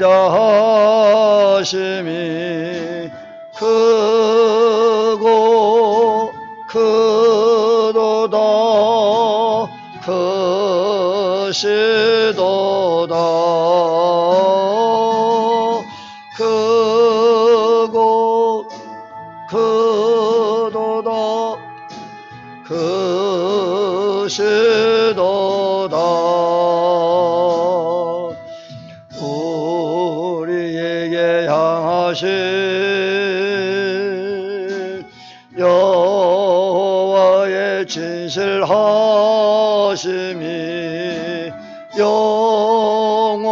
인자하심이 크고 크도다 크시도다 크고 크도다 크시도다 우리에게 향하신 여호와의 진실하심이 영원하시도다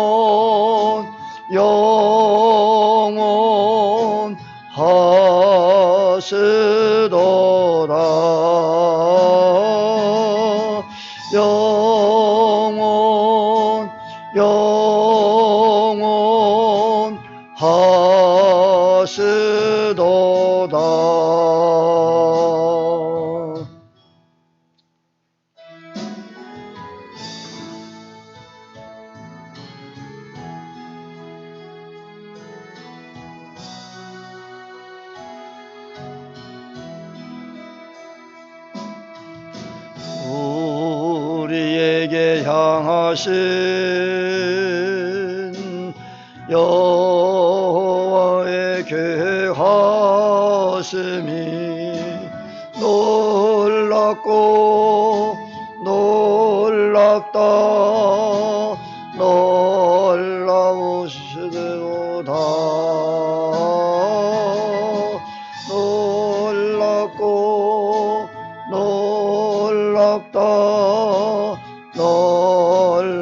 영원하시도다 우리에게 향하신 여호와의 계획하심이 놀랍고 놀랍다 놀라우시도다 놀랍고 놀랍다 놀라우시도다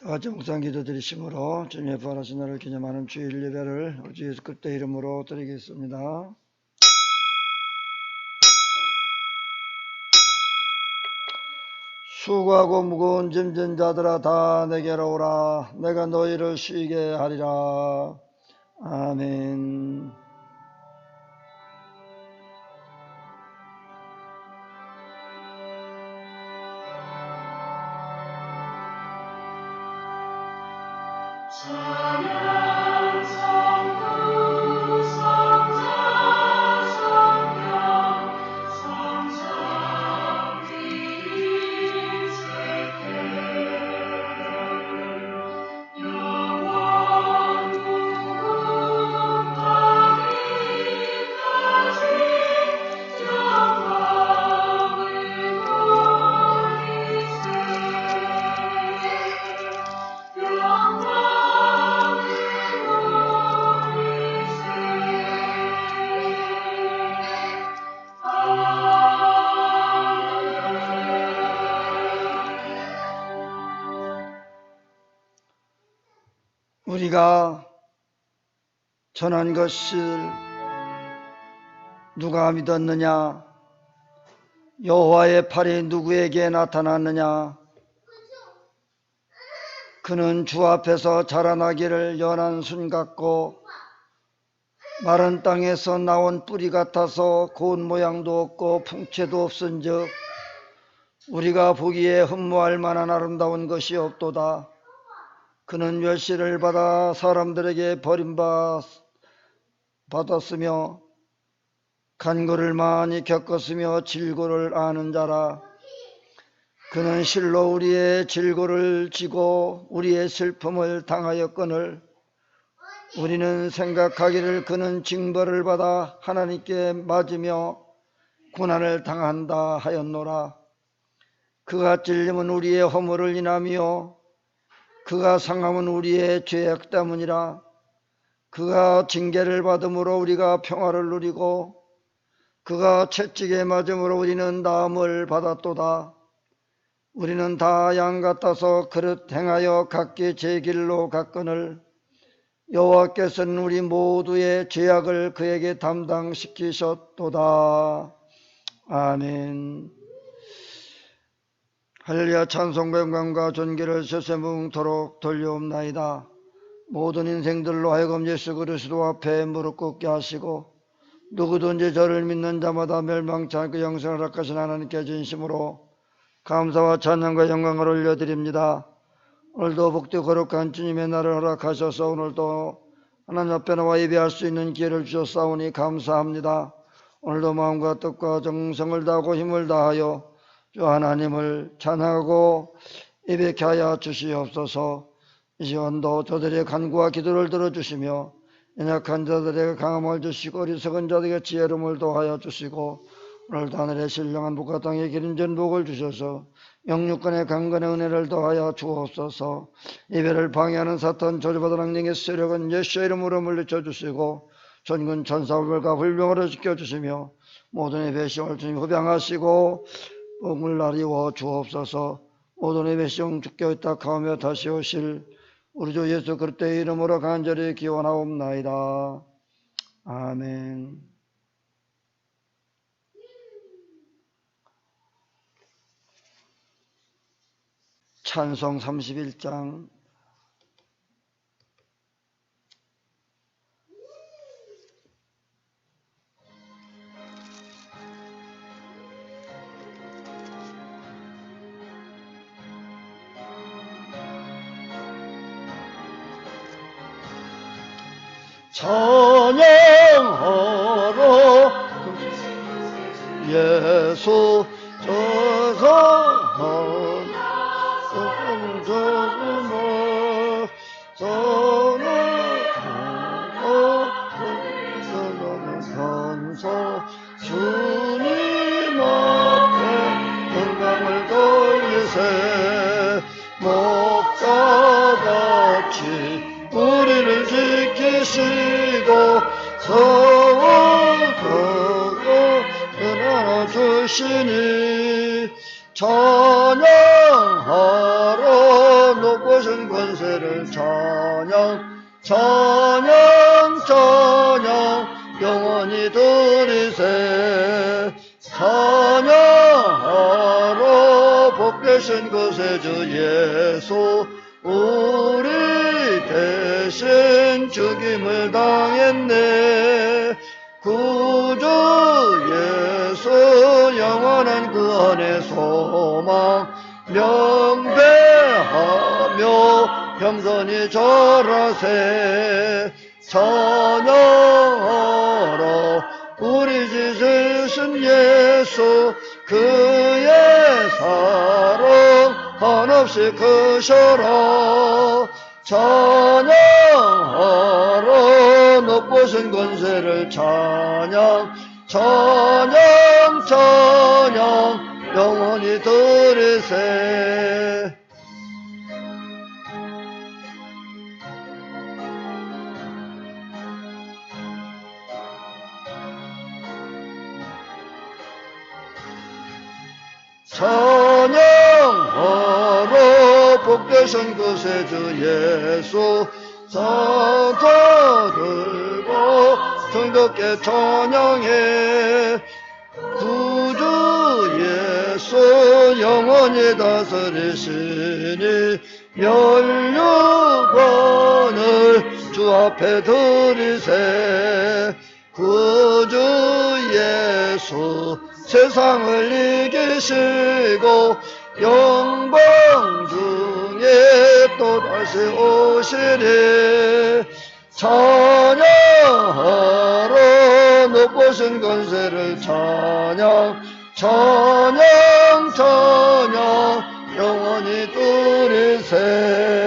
다같이 묵상 기도 드리심으로 주님의 부활하신 날을 기념하는 주일 예배를 주 예수 그리스도의 이름으로 드리겠습니다. 수고하고 무거운 짐진 자들아 다 내게로 오라 내가 너희를 쉬게 하리라. 아멘. 찬양 성부 성자 성령 성삼 위인세계 영원 무궁하리까지 영광을 돌리세 우리가 전한 것을 누가 믿었느냐? 여호와의 팔이 누구에게 나타났느냐? 그는 주 앞에서 자라나기를 연한 순 같고 마른 땅에서 나온 뿌리 같아서 고운 모양도 없고 풍채도 없은즉 우리가 보기에 흠모할 만한 아름다운 것이 없도다. 그는 멸시를 받아 사람들에게 버림받았으며 간고를 많이 겪었으며 질고를 아는 자라. 그는 실로 우리의 질고를 지고 우리의 슬픔을 당하였거늘 우리는 생각하기를 그는 징벌을 받아 하나님께 맞으며 고난을 당한다 하였노라. 그가 찔림은 우리의 허물을 인하며 그가 상함은 우리의 죄악 때문이라. 그가 징계를 받음으로 우리가 평화를 누리고 그가 채찍에 맞음으로 우리는 나음을 받았도다. 우리는 다 양 같아서 그릇 행하여 각기 제 길로 갔거늘 여호와께서는 우리 모두의 죄악을 그에게 담당시키셨도다. 아멘. 할렐루야. 찬송과 영광과 존귀를 세세무궁토록 돌려옵나이다. 모든 인생들로 하여금 예수 그리스도 앞에 무릎 꿇게 하시고 누구든지 저를 믿는 자마다 멸망치 않고 영생을 얻으신 하나님께 진심으로 감사와 찬양과 영광을 올려드립니다. 오늘도 복되고 거룩한 주님의 날을 허락하셔서 오늘도 하나님 앞에 나와 예배할 수 있는 기회를 주셨사오니 감사합니다. 오늘도 마음과 뜻과 정성을 다하고 힘을 다하여 주 하나님을 찬양하고 예배케 하여 주시옵소서. 이 시간도 저들의 간구와 기도를 들어주시며 연약한 자들에게 강함을 주시고 어리석은 자들에게 지혜로움을 도하여 주시고 오늘도 하늘의 신령한 복과 땅의 기름진 복을 주셔서 영육간의 강건의 은혜를 더하여 주옵소서. 예배를 방해하는 사탄 저주받은 악령의 세력은 예수의 이름으로 물리쳐 주시고 전군 천사불과 불병으로 지켜주시며 모든 예배 시험을 주님 흡양하시고 복을 나리워 주옵소서. 모든 예배 시험 주께 의탁하며 다시 오실 우리 주 예수 그리스도의 이름으로 간절히 기원하옵나이다. 아멘. 찬송 31장. 찬양하라 예수 저성한 성전을 선서 주님 앞에 영광을 돌리세. 목자같이 우리를 지키시고 서울서고 은하나 주시니 찬양하라 높으신 권세를 찬양 찬양 찬양 영원히 드리세. 찬양하라 복되신 구세주 예수 우리 대신 죽임을 당했네. 구주 예수 영원한 구원의 소망 명배하며 겸손히 절하세. 찬양하라 우리 지으신 예수 그의 사랑 한없이 크셔라. 찬양하라 높으신 권세를 찬양 찬양 찬양 영원히 드리세. 찬양하라 복되신 구세주 예수 산타 들고 정덕게 찬양해. 구주 예수 영원히 다스리시니 면류관을 주 앞에 드리세. 구주 예수 세상을 이기시고 영광 중에 또다시 오시리. 찬양하라 높으신 권세를 찬양 찬양 찬양 영원히 드리세.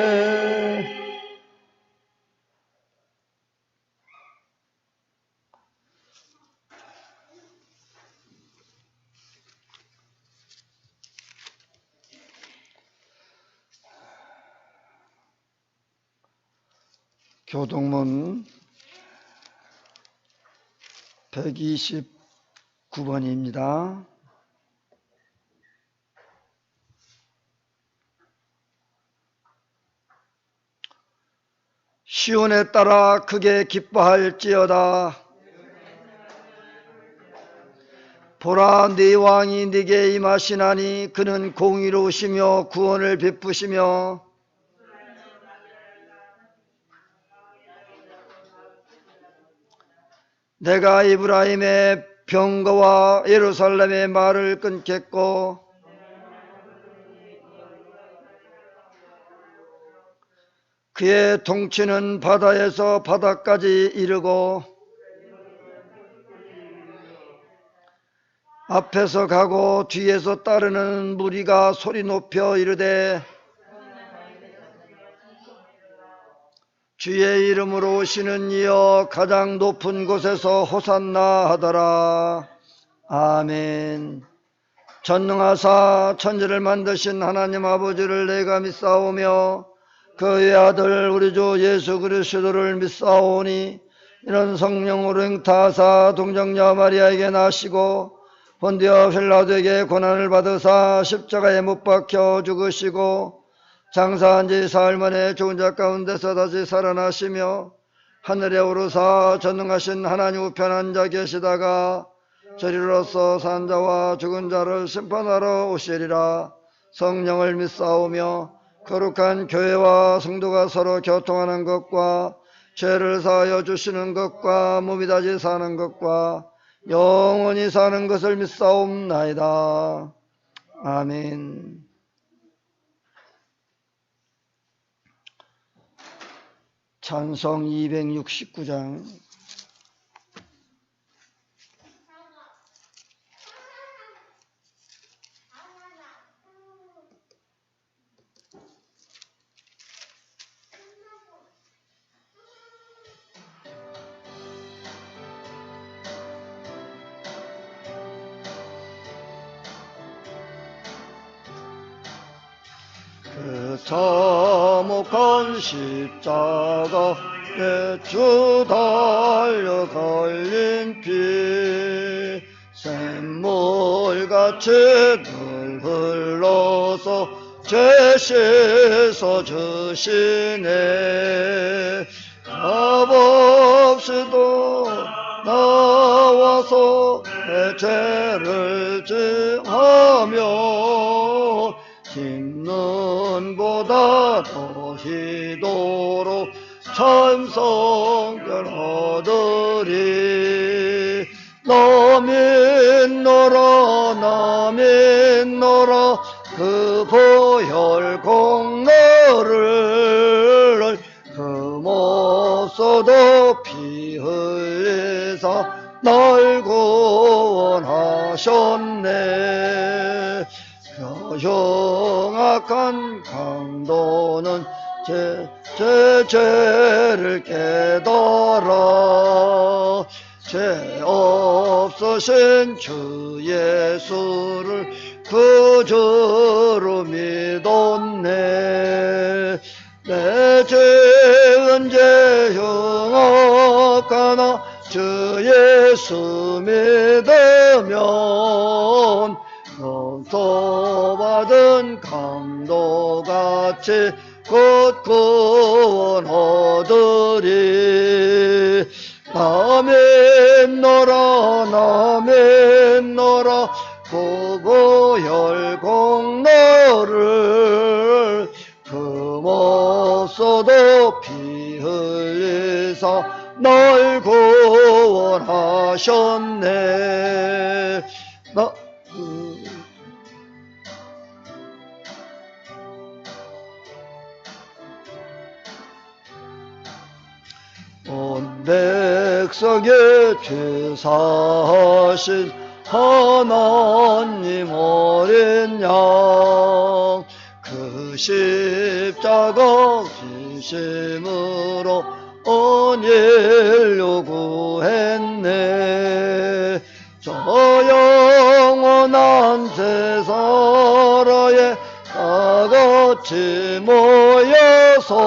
교동문 129번입니다. 시온에 따라 크게 기뻐할지어다. 보라 네 왕이 네게 임하시나니 그는 공의로우시며 구원을 베푸시며 내가 이브라임의 병거와 예루살렘의 말을 끊겠고 그의 통치는 바다에서 바다까지 이르고 앞에서 가고 뒤에서 따르는 무리가 소리 높여 이르되 주의 이름으로 오시는 이여 가장 높은 곳에서 호산나 하더라. 아멘. 전능하사 천지를 만드신 하나님 아버지를 내가 믿사오며 그의 아들 우리 주 예수 그리스도를 믿사오니 이는 성령으로 잉타하사 동정녀 마리아에게 나시고 본디오 필라도에게 고난을 받으사 십자가에 못 박혀 죽으시고 장사한 지 사흘 만에 죽은 자 가운데서 다시 살아나시며 하늘에 오르사 전능하신 하나님 우편 앉아 계시다가 저리로서 산 자와 죽은 자를 심판하러 오시리라. 성령을 믿사오며 거룩한 교회와 성도가 서로 교통하는 것과 죄를 사하여 주시는 것과 몸이 다시 사는 것과 영원히 사는 것을 믿사옵나이다. 아멘. 찬송 269장. 그 참혹한 십자가에 주 달려 걸린 피 샘물같이 늘 흘러서 죄 씻어 주시네. 값없이도 나와서 내 죄를 지하며 흰 보다 더 희도록 찬송을 하더리. 나 믿노라 나 믿노라 그 보혈 공로를 금없어도 피 흘리사 날 구원하셨네. 흉악한 강도는 죄를 깨달아 죄 없으신 주 예수를 구주로 믿었네. 내 죄은 죄 흉악하나 주 예수 믿으면 용서받은 강도같이 곧 구원 얻으리. 나 믿노라 나 믿노라 그 보혈 공로를 금없어도 피 흘리사 날 구원하셨네. 온 백성의 죄 사신 하나님 어린 양 그 십자가 진심으로 온 인류 구했네. 저 영원한 제사라에 다같이 모여서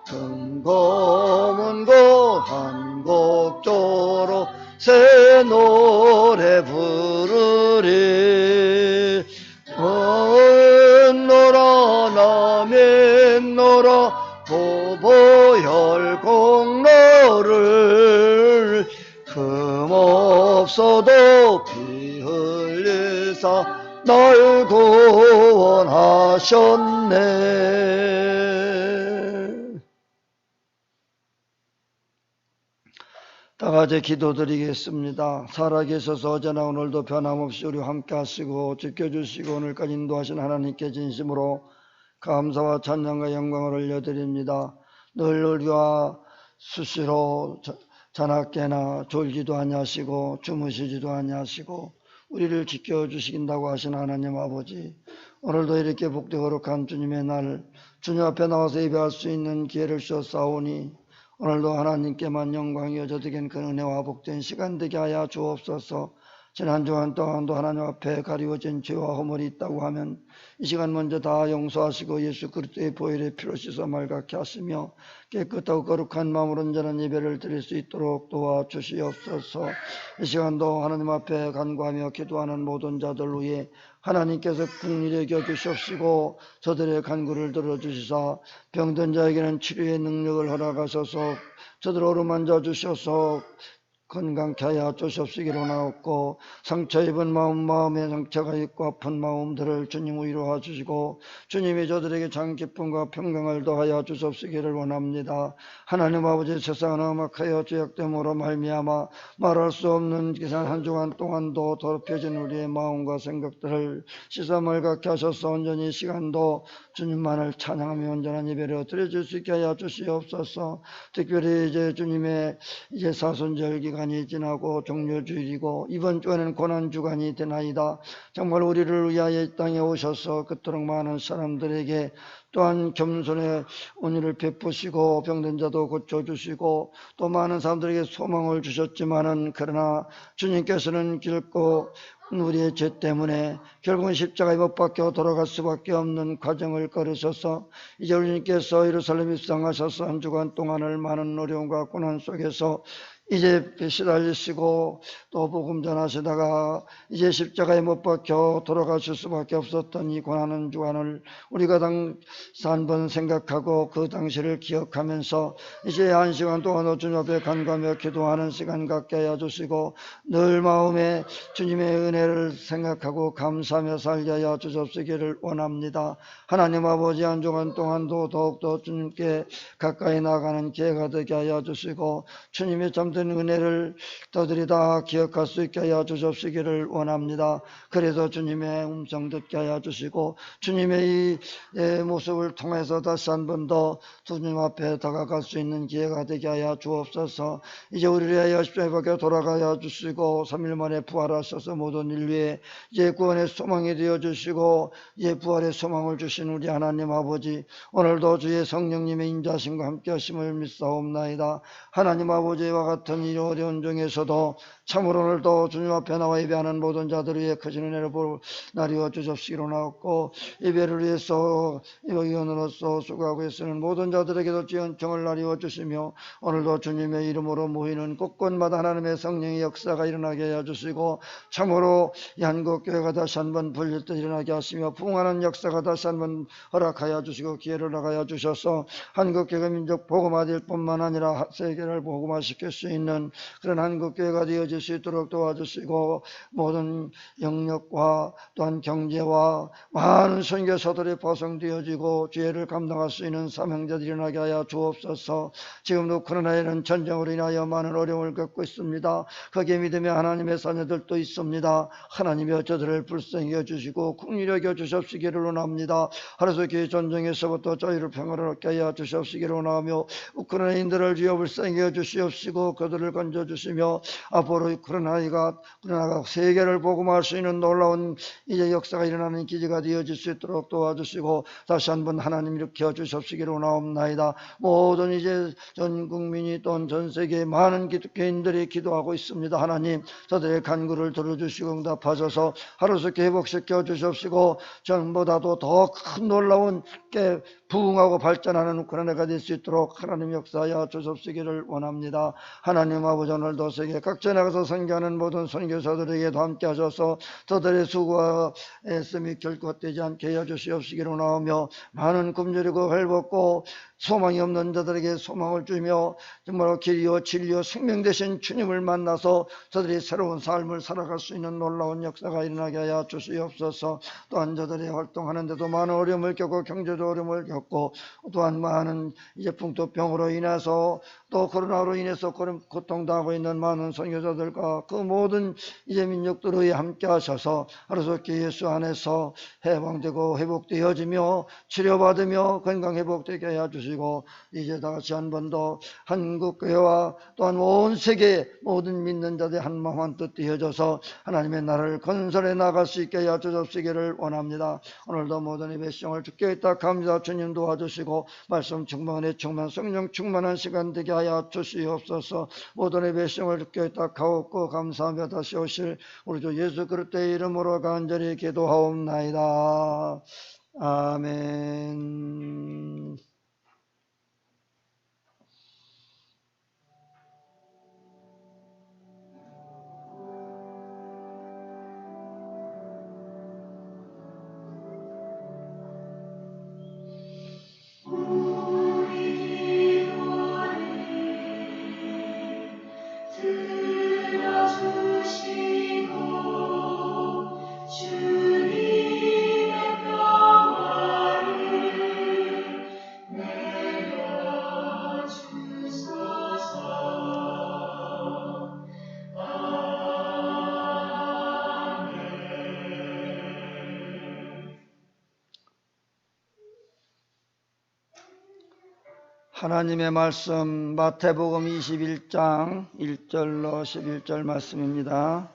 금검은 한 곡조로 새 노래 부르리. 믿노라 나 믿노라 그 보혈 공로를 금없어도 피 흘리사 날 구원하셨네. 다 같이 기도드리겠습니다. 살아계셔서 어제나 오늘도 변함없이 우리와 함께 하시고 지켜주시고 오늘까지 인도하신 하나님께 진심으로 감사와 찬양과 영광을 올려드립니다. 늘 우리와 수시로 자나깨나 졸지도 아니하시고 주무시지도 아니하시고 우리를 지켜주신다고 하신 하나님 아버지, 오늘도 이렇게 복되고 거룩한 주님의 날 주님 앞에 나와서 예배할 수 있는 기회를 주셨사오니 오늘도 하나님께만 영광이 여져되긴 그 은혜와 복된 시간 되게 하여 주옵소서. 지난 주간 동안도 하나님 앞에 가리워진 죄와 허물이 있다고 하면 이 시간 먼저 다 용서하시고 예수 그리스도의 보혈의 피로 씻어 말갛게 하시며 깨끗하고 거룩한 마음으로 온전한 예배를 드릴 수 있도록 도와주시옵소서. 이 시간도 하나님 앞에 간구하며 기도하는 모든 자들 위해 하나님께서 긍휼히 여겨 주시옵시고 저들의 간구를 들어주시사 병든 자에게는 치료의 능력을 허락하셔서 저들을 어루만져 주셔서 건강케 하여 주시옵시기로 나옵고, 상처 입은 마음에 상처가 있고 아픈 마음들을 주님 위로하 주시고 주님이 저들에게 참 기쁨과 평강을 더하여 주시옵시기를 원합니다. 하나님 아버지, 세상은 험악하여 죄악됨으로 말미암아 말할 수 없는 기산 한 주간 동안도 더럽혀진 우리의 마음과 생각들을 씻어 말갛게 하셔서 온전히 시간도 주님만을 찬양하며 온전한 예배를 드려줄 수 있게 하여 주시옵소서. 특별히 이제 주님의 사순절 기간이 지나고 종료주일이고 이번 주에는 고난주간이 되나이다. 정말 우리를 위하여 이 땅에 오셔서 그토록 많은 사람들에게 또한 겸손의 은혜를 베푸시고 병든 자도 고쳐주시고 또 많은 사람들에게 소망을 주셨지만은, 그러나 주님께서는 결코 우리의 죄 때문에 결국은 십자가에 못 박혀 돌아갈 수밖에 없는 과정을 걸으셔서 이제 우리님께서 예루살렘 입성하셔서 한 주간 동안을 많은 어려움과 고난 속에서 이제 시달리시고 또 복음 전하시다가 이제 십자가에 못 박혀 돌아가실 수밖에 없었던 이 고난한 주간을 우리가 한번 생각하고 그 당시를 기억하면서 이제 한 시간 동안 주님 앞에 간구하며 기도하는 시간 갖게 하여 주시고 늘 마음에 주님의 은혜를 생각하고 감사하며 살게 하여 주옵시기를 원합니다. 하나님 아버지, 한 주간 동안도 더욱더 주님께 가까이 나가는 기회가 되게 하여 주시고 주님의 참된 은혜를 저들이 다 기억할 수 있게 하여 주옵시기를 원합니다. 그래서 주님의 음성 듣게 하여 주시고 주님의 이 모습을 통해서 다시 한 번 더 주님 앞에 다가갈 수 있는 기회가 되게 하여 주옵소서. 이제 우리를 위하여 십자가에 박혀 돌아가여 주시고 3일 만에 부활하셔서 모든 인류의 이제 구원의 소망이 되어 주시고 이제 부활의 소망을 주신 우리 하나님 아버지, 오늘도 주의 성령님의 인자심과 함께 하심을 믿사옵나이다. 하나님 아버지와 같은 이 어려운 중에서도 참으로 오늘도 주님 앞에 나와 예배하는 모든 자들 위해 크신 은혜를 나리워 주십시기로 나왔고, 예배를 위해서 의원으로서 수고하고 있으는 모든 자들에게도 지연청을 나리워 주시며 오늘도 주님의 이름으로 모이는 곳곳마다 하나님의 성령의 역사가 일어나게 하여 주시고 참으로 이 한국교회가 다시 한번 불릴 때 일어나게 하시며 부흥하는 역사가 다시 한번 허락하여 주시고 기회를 허락하여 주셔서 한국교회가 민족 복음화될 뿐만 아니라 세계를 복음화시킬 수 있는 그런 한국교회가 되어질 수 있도록 도와주시고 모든 영역과 또한 경제와 많은 선교사들이 파송되어지고 죄를 감당할 수 있는 사명자들이 일어나게 하여 주옵소서. 지금도 코로나19 전쟁으로 인하여 많은 어려움을 겪고 있습니다. 거기에 믿음의 하나님의 자녀들도 있습니다. 하나님이 저들을 불쌍히 여주시고 긍휼히 여겨 주시옵시기를 원합니다. 하루속히 전쟁에서부터 저희를 평화롭게 하여 주시옵시기를 원하며 우크라이나인들을 주여 불쌍히 여주시옵시고 그들을 건져주시며 앞으로 코로나가 세계를 복음할 수 있는 놀라운 이제 역사가 일어나는 기지가 되어질 수 있도록 도와주시고 다시 한번 하나님 일으켜 주시옵시기를 원하옵나이다. 모든 이제 전 국민이 또 전 세계의 많은 기독교인들이 기도하고 있습니다. 하나님, 저들의 간구를 들어주시고 응답하셔서 하루속히 회복시켜 주시옵시고 전보다도 더 큰 놀라운 부흥하고 발전하는 우크라이나가 될 수 있도록 하나님 역사하여 주옵시기를 원합니다. 하나님 아버지, 오늘도 세계 각지에 나가서 선교하는 모든 선교사들에게도 함께 하셔서 저들의 수고와 애씀이 결코 헛되지 않게 하여 주시옵시기를 원하며 많은 굶주리고 헐벗고 소망이 없는 자들에게 소망을 주며 정말 길이요 진리요 생명 되신 주님을 만나서 저들이 새로운 삶을 살아갈 수 있는 놀라운 역사가 일어나게 하여 주시옵소서. 또한 저들이 활동하는데도 많은 어려움을 겪고 경제적 어려움을 겪고 또한 많은 이제 풍토병으로 인해서 또 코로나로 인해서 고통당하고 있는 많은 선교사들과 그 모든 이제 민족들의 함께 하셔서 하루속히 예수 안에서 해방되고 회복되어지며 치료받으며 건강 회복되게 해주시고, 이제 다같이 한 번 더 한국교회와 또한 온 세계 모든 믿는 자들의 한마음 한뜻 되어져서 하나님의 나라를 건설해 나갈 수 있게 하여 주옵시기를 원합니다. 오늘도 모든 예배 시간을 주께 의탁합니다. 주님 도와주시고 말씀 충만에 충만 성령 충만한 시간 되게 하여 주시옵소서. 모든 예배 시간을 주께 의탁하옵고 감사하며 다시 오실 우리 주 예수 그리스도의 이름으로 간절히 기도하옵나이다. 아멘. 하나님의 말씀 마태복음 21장 1절로 11절 말씀입니다.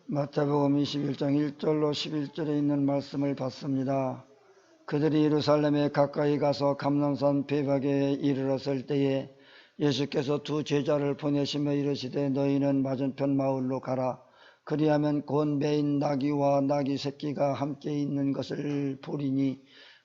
마태복음 21장 1절로 11절에 있는 말씀을 봤습니다. 그들이 예루살렘에 가까이 가서 감람산 베바게에 이르렀을 때에 예수께서 두 제자를 보내시며 이르시되 너희는 맞은편 마을로 가라. 그리하면 곧 매인 나귀와 나귀 새끼가 함께 있는 것을 보리니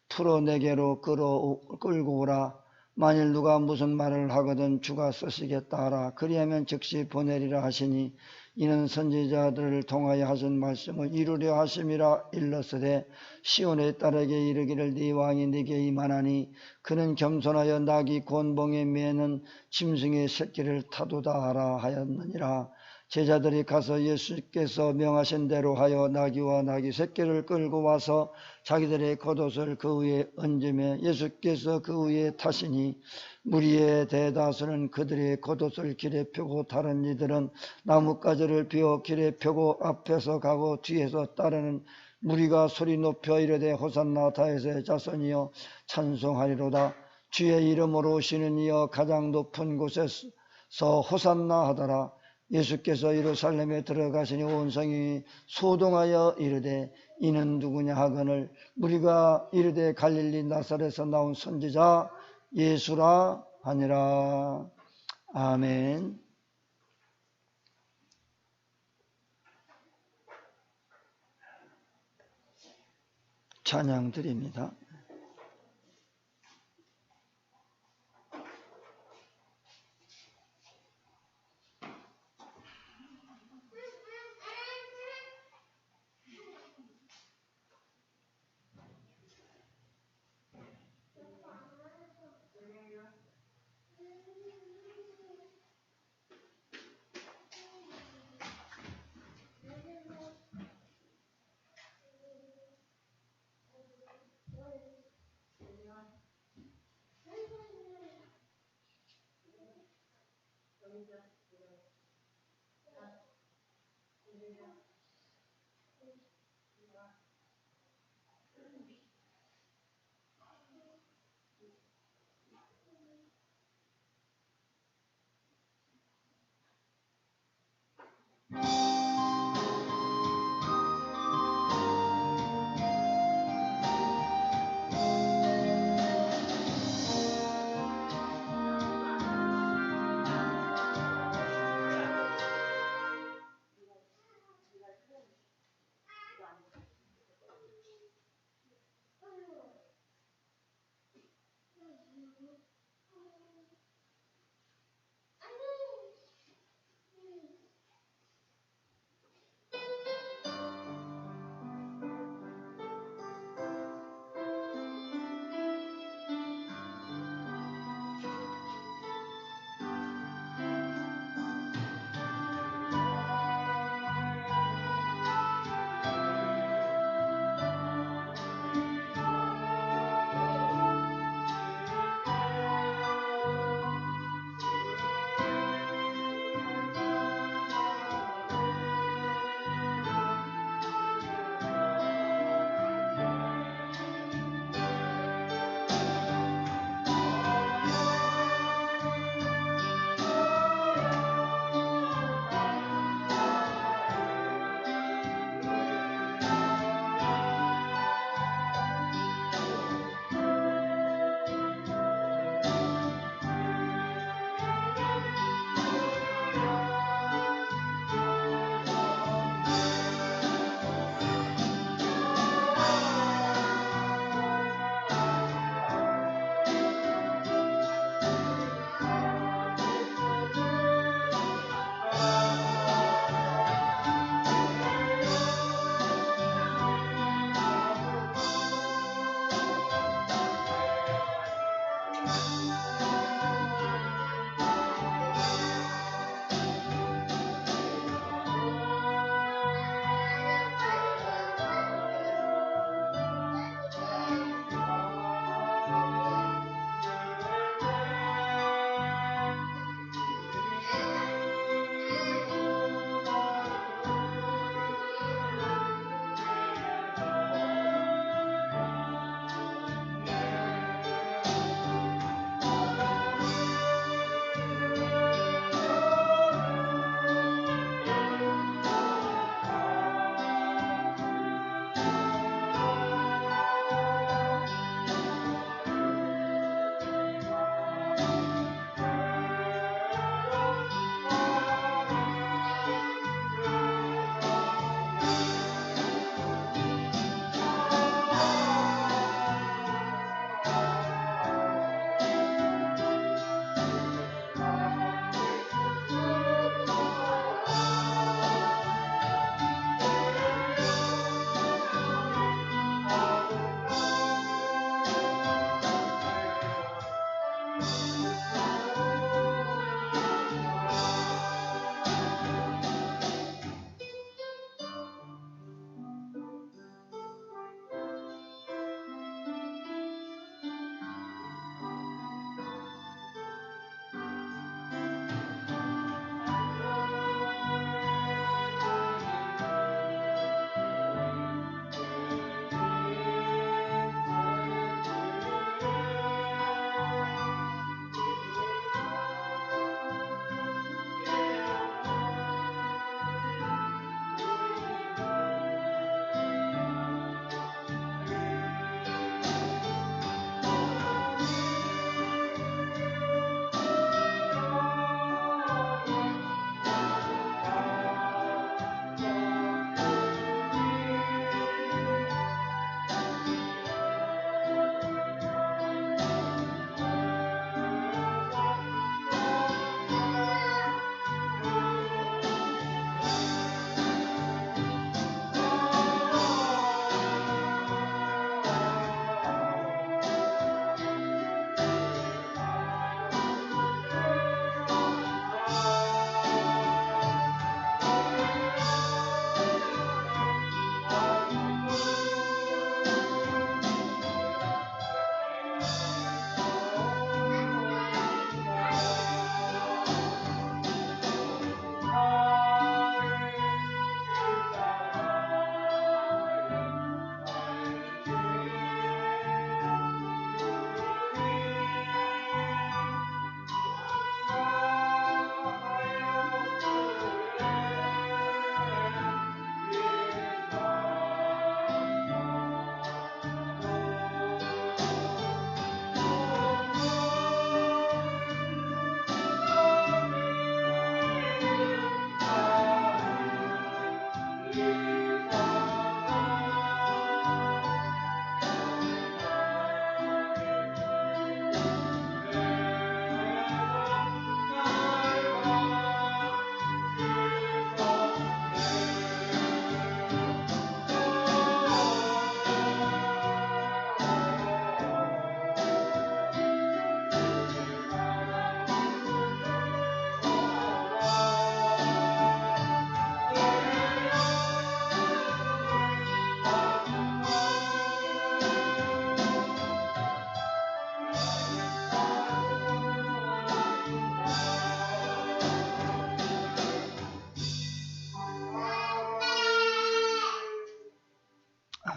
풀어 내게로 끌고 오라. 만일 누가 무슨 말을 하거든 주가 쓰시겠다 하라. 그리하면 즉시 보내리라 하시니 이는 선지자들을 통하여 하신 말씀을 이루려 하심이라. 일렀으되 시온의 딸에게 이르기를 네 왕이 네게 임하나니 그는 겸손하여 나귀 곤봉에 매는 짐승의 새끼를 타도다 하라 하였느니라. 제자들이 가서 예수께서 명하신 대로 하여 나귀와 나귀 새끼를 끌고 와서 자기들의 겉옷을 그 위에 얹으며 예수께서 그 위에 타시니 무리의 대다수는 그들의 겉옷을 길에 펴고 다른 이들은 나뭇가지를 비워 길에 펴고 앞에서 가고 뒤에서 따르는 무리가 소리 높여 이르되 호산나 다윗의 자손이여 찬송하리로다. 주의 이름으로 오시는 이여 가장 높은 곳에서 호산나 하더라. 예수께서 예루살렘에 들어가시니 온 성이 소동하여 이르되 이는 누구냐 하거늘 무리가 이르되 갈릴리 나사렛에서 나온 선지자 예수라 하니라. 아멘. 찬양 드립니다.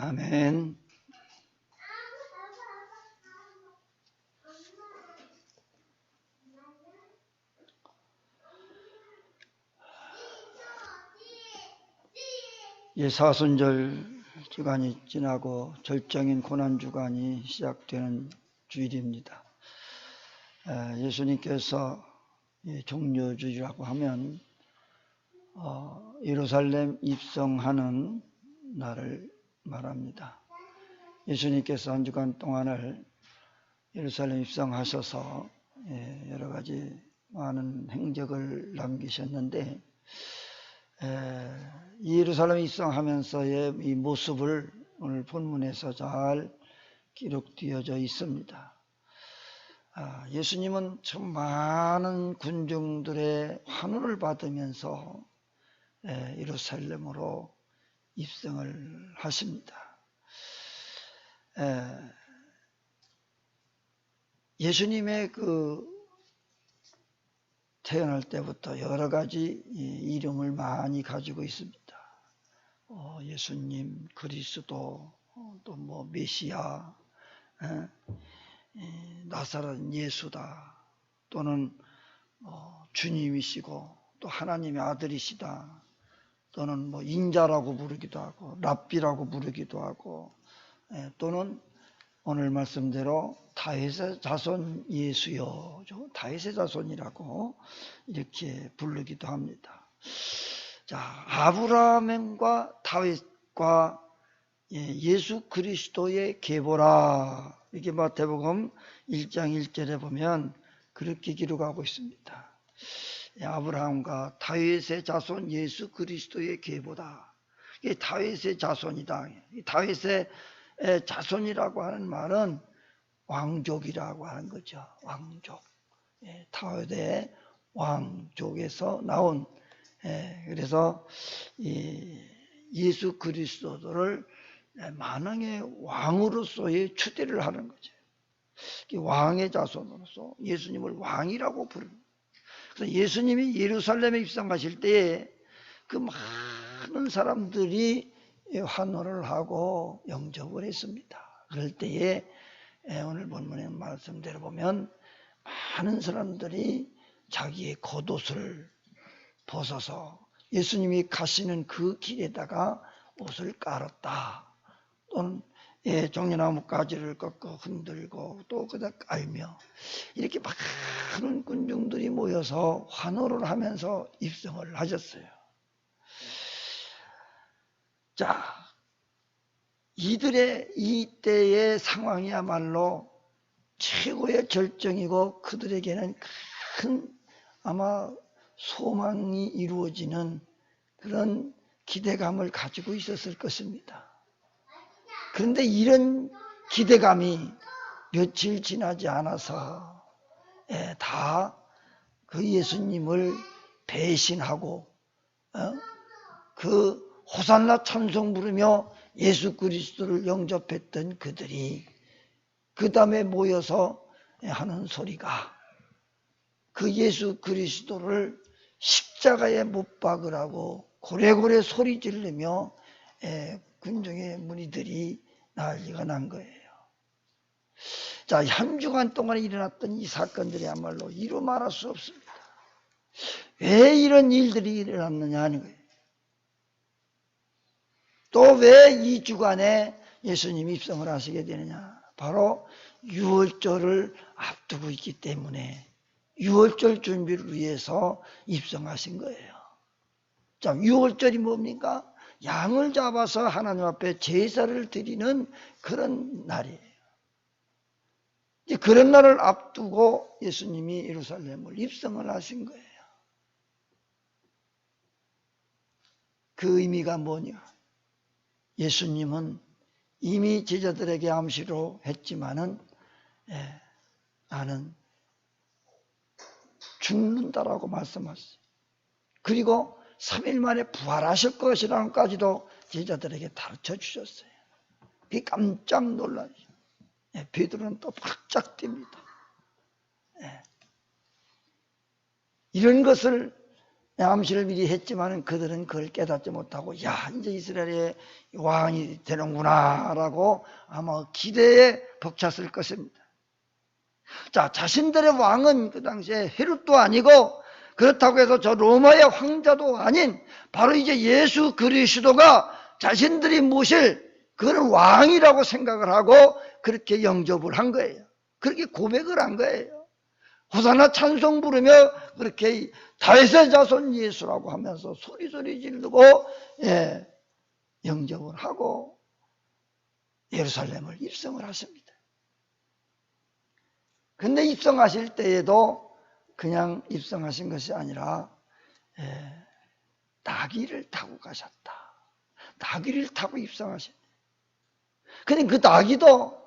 아멘. 사순절 기간이 지나고 절정인 고난주간이 시작되는 주일입니다. 예수님께서 종려주일이라고 하면 예루살렘 입성하는 날을 말합니다. 예수님께서 한 주간 동안을 예루살렘 입성하셔서 여러 가지 많은 행적을 남기셨는데 예루살렘 입성하면서의 이 모습을 오늘 본문에서 잘 기록되어져 있습니다. 예수님은 참 많은 군중들의 환호를 받으면서 예루살렘으로 입성을 하십니다. 예수님의 태어날 때부터 여러 가지 이름을 많이 가지고 있습니다. 예수님, 그리스도, 또 뭐 메시아, 나사렛 예수다, 또는 주님이시고 또 하나님의 아들이시다, 또는 뭐 인자라고 부르기도 하고 랍비라고 부르기도 하고, 또는 오늘 말씀대로 다윗의 자손 예수여, 다윗의 자손이라고 이렇게 부르기도 합니다. 자, 아브라함과 다윗과 예수 그리스도의 계보라, 이게 마태복음 1장 1절에 보면 그렇게 기록하고 있습니다. 아브라함과 다윗의 자손 예수 그리스도의 계보다. 이게 다윗의 자손이다. 다윗의 자손이라고 하는 말은 왕족이라고 하는 거죠. 왕족. 다윗의 왕족에서 나온. 그래서 예수 그리스도를 만왕의 왕으로서의 추대를 하는 거죠. 왕의 자손으로서 예수님을 왕이라고 부릅니다. 그래서 예수님이 예루살렘에 입성하실 때에 그 많은 사람들이 환호를 하고 영접을 했습니다. 그럴 때에 오늘 본문의 말씀대로 보면 많은 사람들이 자기의 겉옷을 벗어서 예수님이 가시는 그 길에다가 옷을 깔았다. 또는 종려나무 가지를 꺾어 흔들고 또 그다 깔며 이렇게 많은 군중들이 모여서 환호를 하면서 입성을 하셨어요. 자, 이들의 이때의 상황이야말로 최고의 절정이고 그들에게는 큰 아마 소망이 이루어지는 그런 기대감을 가지고 있었을 것입니다. 그런데 이런 기대감이 며칠 지나지 않아서 다 그 예수님을 배신하고 그 호산나 찬송 부르며 예수 그리스도를 영접했던 그들이 그 다음에 모여서 하는 소리가 그 예수 그리스도를 십자가에 못 박으라고 고래고래 소리 지르며 군중의 무리들이 난리가 난 거예요. 자, 한 주간 동안 일어났던 이 사건들이야말로 이루 말할 수 없습니다. 왜 이런 일들이 일어났느냐 하는 거예요. 또 왜 이 주간에 예수님이 입성을 하시게 되느냐. 바로 유월절을 앞두고 있기 때문에 유월절 준비를 위해서 입성하신 거예요. 자, 유월절이 뭡니까? 양을 잡아서 하나님 앞에 제사를 드리는 그런 날이에요. 그런 날을 앞두고 예수님이 예루살렘을 입성을 하신 거예요. 그 의미가 뭐냐? 예수님은 이미 제자들에게 암시로 했지만은 나는 죽는다라고 말씀하셨어요. 그리고 3일 만에 부활하실 것이라는 것까지도 제자들에게 가르쳐 주셨어요. 그게 깜짝 놀라죠. 베드로는 또 바짝 뜁니다. 이런 것을 암시를 미리 했지만 그들은 그걸 깨닫지 못하고 야 이제 이스라엘의 왕이 되는구나 라고 아마 기대에 벅찼을 것입니다. 자, 자신들의 왕은 그 당시에 헤롯도 아니고 그렇다고 해서 저 로마의 황자도 아닌 바로 이제 예수 그리스도가 자신들이 모실 그런 왕이라고 생각을 하고 그렇게 영접을 한 거예요. 그렇게 고백을 한 거예요. 호산나 찬송 부르며 그렇게 다윗의 자손 예수라고 하면서 소리 지르고 영접을 하고 예루살렘을 입성을 하십니다. 근데 입성하실 때에도 그냥 입성하신 것이 아니라 나귀를 타고 가셨다. 나귀를 타고 입성하셨다. 근데 그 나귀도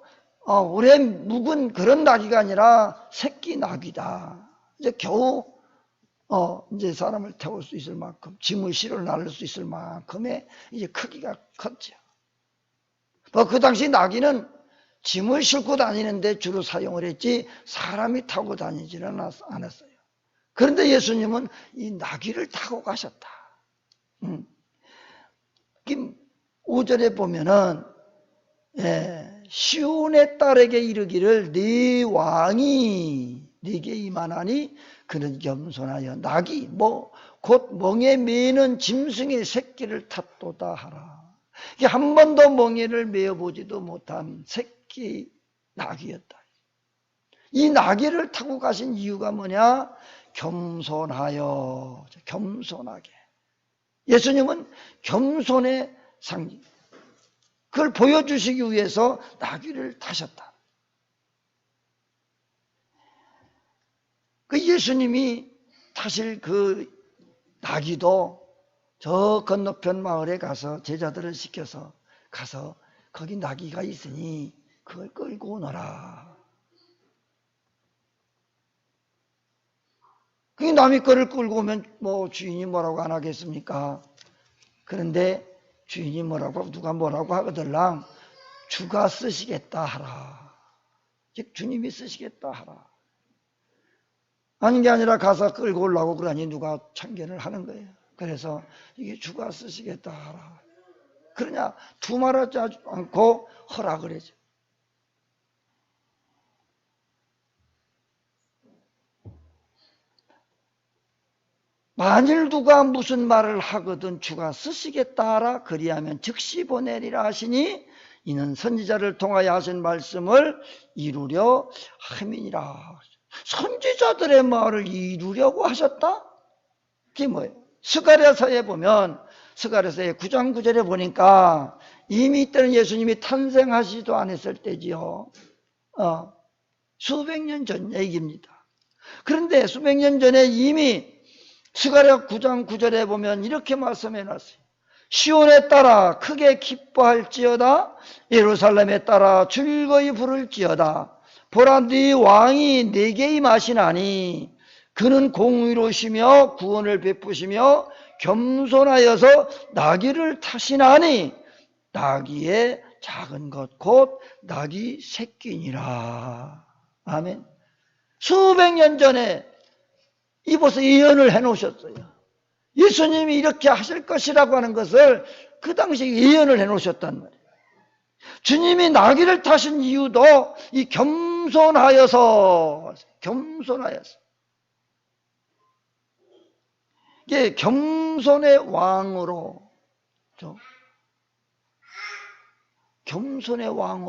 오래 묵은 그런 나귀가 아니라 새끼 나귀다. 이제 겨우 이제 사람을 태울 수 있을 만큼 짐을 실어 나를 수 있을 만큼의 이제 크기가 컸죠. 그 당시 나귀는 짐을 싣고 다니는데 주로 사용을 했지 사람이 타고 다니지는 않았어요. 그런데 예수님은 이 나귀를 타고 가셨다. 5절에 보면은 시온의 딸에게 이르기를 네 왕이 네게 임하나니 그는 겸손하여 나귀 곧 멍에 매는 짐승의 새끼를 탔도다 하라. 이게 한 번도 멍에를 메어보지도 못한 새끼 나귀였다. 이 나귀를 타고 가신 이유가 뭐냐? 겸손하여, 겸손하게. 예수님은 겸손의 상징. 그걸 보여주시기 위해서 나귀를 타셨다. 그 예수님이 타실 그 나귀도 저 건너편 마을에 가서 제자들을 시켜서 가서 거기 나귀가 있으니 그걸 끌고 오너라. 그 남의 거를 끌고 오면 주인이 뭐라고 안 하겠습니까? 그런데 주인이 누가 뭐라고 하거들랑 주가 쓰시겠다 하라. 즉 주님이 쓰시겠다 하라. 아닌 게 아니라 가서 끌고 오려고 그러니 누가 참견을 하는 거예요. 그래서 이게 주가 쓰시겠다 하라. 그러냐 두말하지 않고 허락을 해줘. 만일 누가 무슨 말을 하거든 주가 쓰시겠다 하라. 그리하면 즉시 보내리라 하시니 이는 선지자를 통하여 하신 말씀을 이루려 함이니라. 선지자들의 말을 이루려고 하셨다? 그게 뭐예요? 스가랴서에 보면 스가랴서의 9장 9절에 보니까 이미 이때는 예수님이 탄생하지도 않았을 때지요. 수백 년 전 얘기입니다. 그런데 수백 년 전에 이미 스가랴 9장 9절에 보면 이렇게 말씀해 놨어요. 시온에 따라 크게 기뻐할지어다. 예루살렘에 따라 즐거이 부를지어다. 보라 네 왕이 네게 임하시나니 그는 공의로우시며 구원을 베푸시며 겸손하여서 나귀를 타시나니 나귀의 작은 것 곧 나귀 새끼니라. 아멘. 수백 년 전에 이곳에 예언을 해놓으셨어요. 예수님이 이렇게 하실 것이라고 하는 것을 그 당시에 예언을 해놓으셨단 말이에요. 주님이 나귀를 타신 이유도 이 겸손하여서 이게 겸손의 왕으로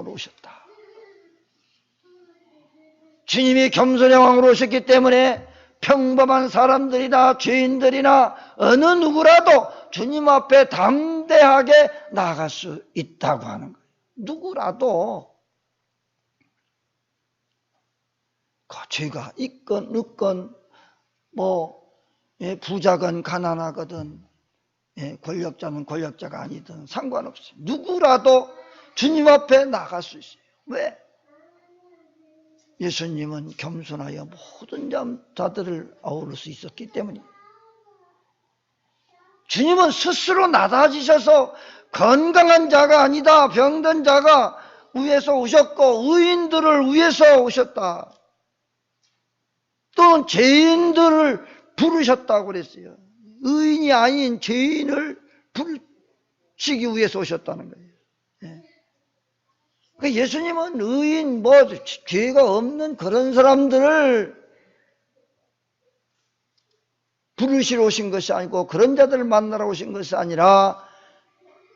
오셨다. 주님이 겸손의 왕으로 오셨기 때문에 평범한 사람들이나 죄인들이나 어느 누구라도 주님 앞에 담대하게 나아갈 수 있다고 하는 거예요. 누구라도 죄가 있건 없건 부자건 가난하거든 권력자는 권력자가 아니든 상관없어요. 누구라도 주님 앞에 나갈 수 있어요. 왜? 예수님은 겸손하여 모든 자들을 아우를 수 있었기 때문입니다. 주님은 스스로 낮아지셔서 건강한 자가 아니다, 병든 자가 위에서 오셨고 의인들을 위해서 오셨다. 또는 죄인들을 부르셨다고 그랬어요. 의인이 아닌 죄인을 부르시기 위해서 오셨다는 거예요. 예. 예수님은 의인, 죄가 없는 그런 사람들을 부르시러 오신 것이 아니고 그런 자들을 만나러 오신 것이 아니라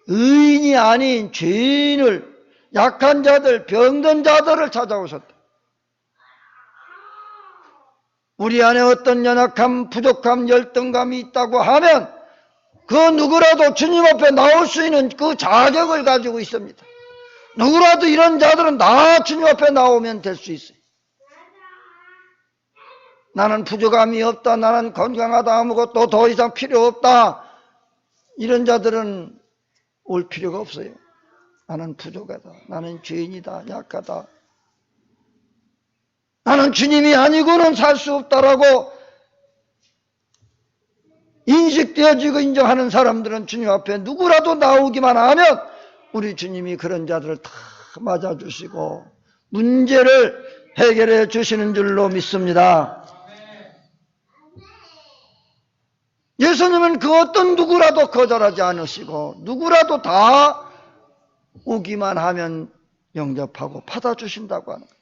의인이 아닌 죄인을, 약한 자들, 병든 자들을 찾아오셨다. 우리 안에 어떤 연약함, 부족함, 열등감이 있다고 하면 그 누구라도 주님 앞에 나올 수 있는 그 자격을 가지고 있습니다. 누구라도 이런 자들은 다 주님 앞에 나오면 될 수 있어요. 나는 부족함이 없다, 나는 건강하다, 아무것도 더 이상 필요 없다, 이런 자들은 올 필요가 없어요. 나는 부족하다, 나는 죄인이다, 약하다, 나는 주님이 아니고는 살 수 없다라고 인식되어지고 인정하는 사람들은 주님 앞에 누구라도 나오기만 하면 우리 주님이 그런 자들을 다 맞아주시고 문제를 해결해 주시는 줄로 믿습니다. 예수님은 그 어떤 누구라도 거절하지 않으시고 누구라도 다 오기만 하면 영접하고 받아주신다고 하는 거예요.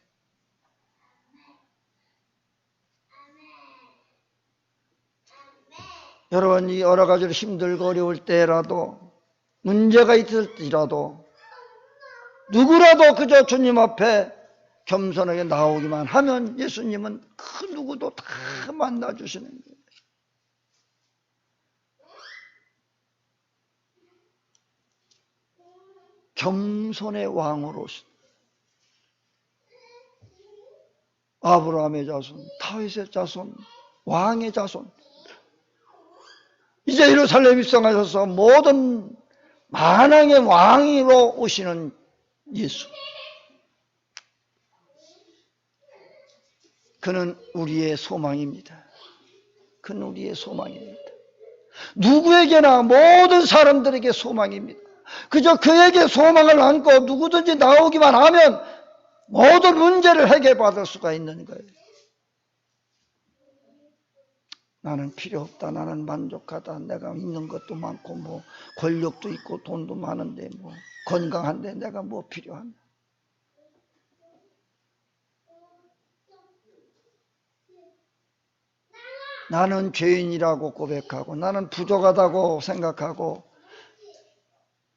여러분이 여러 가지로 힘들고 어려울 때라도 문제가 있을지라도 누구라도 그저 주님 앞에 겸손하게 나오기만 하면 예수님은 그 누구도 다 만나주시는 거예요. 겸손의 왕으로 오신 아브라함의 자손, 다윗의 자손, 왕의 자손, 이제 예루살렘 입성하셔서 모든 만왕의 왕으로 오시는 예수. 그는 우리의 소망입니다. 그는 우리의 소망입니다. 누구에게나 모든 사람들에게 소망입니다. 그저 그에게 소망을 안고 누구든지 나오기만 하면 모든 문제를 해결받을 수가 있는 거예요. 나는 필요 없다, 나는 만족하다, 내가 있는 것도 많고 권력도 있고 돈도 많은데 건강한데 내가 필요한가. 나는 죄인이라고 고백하고 나는 부족하다고 생각하고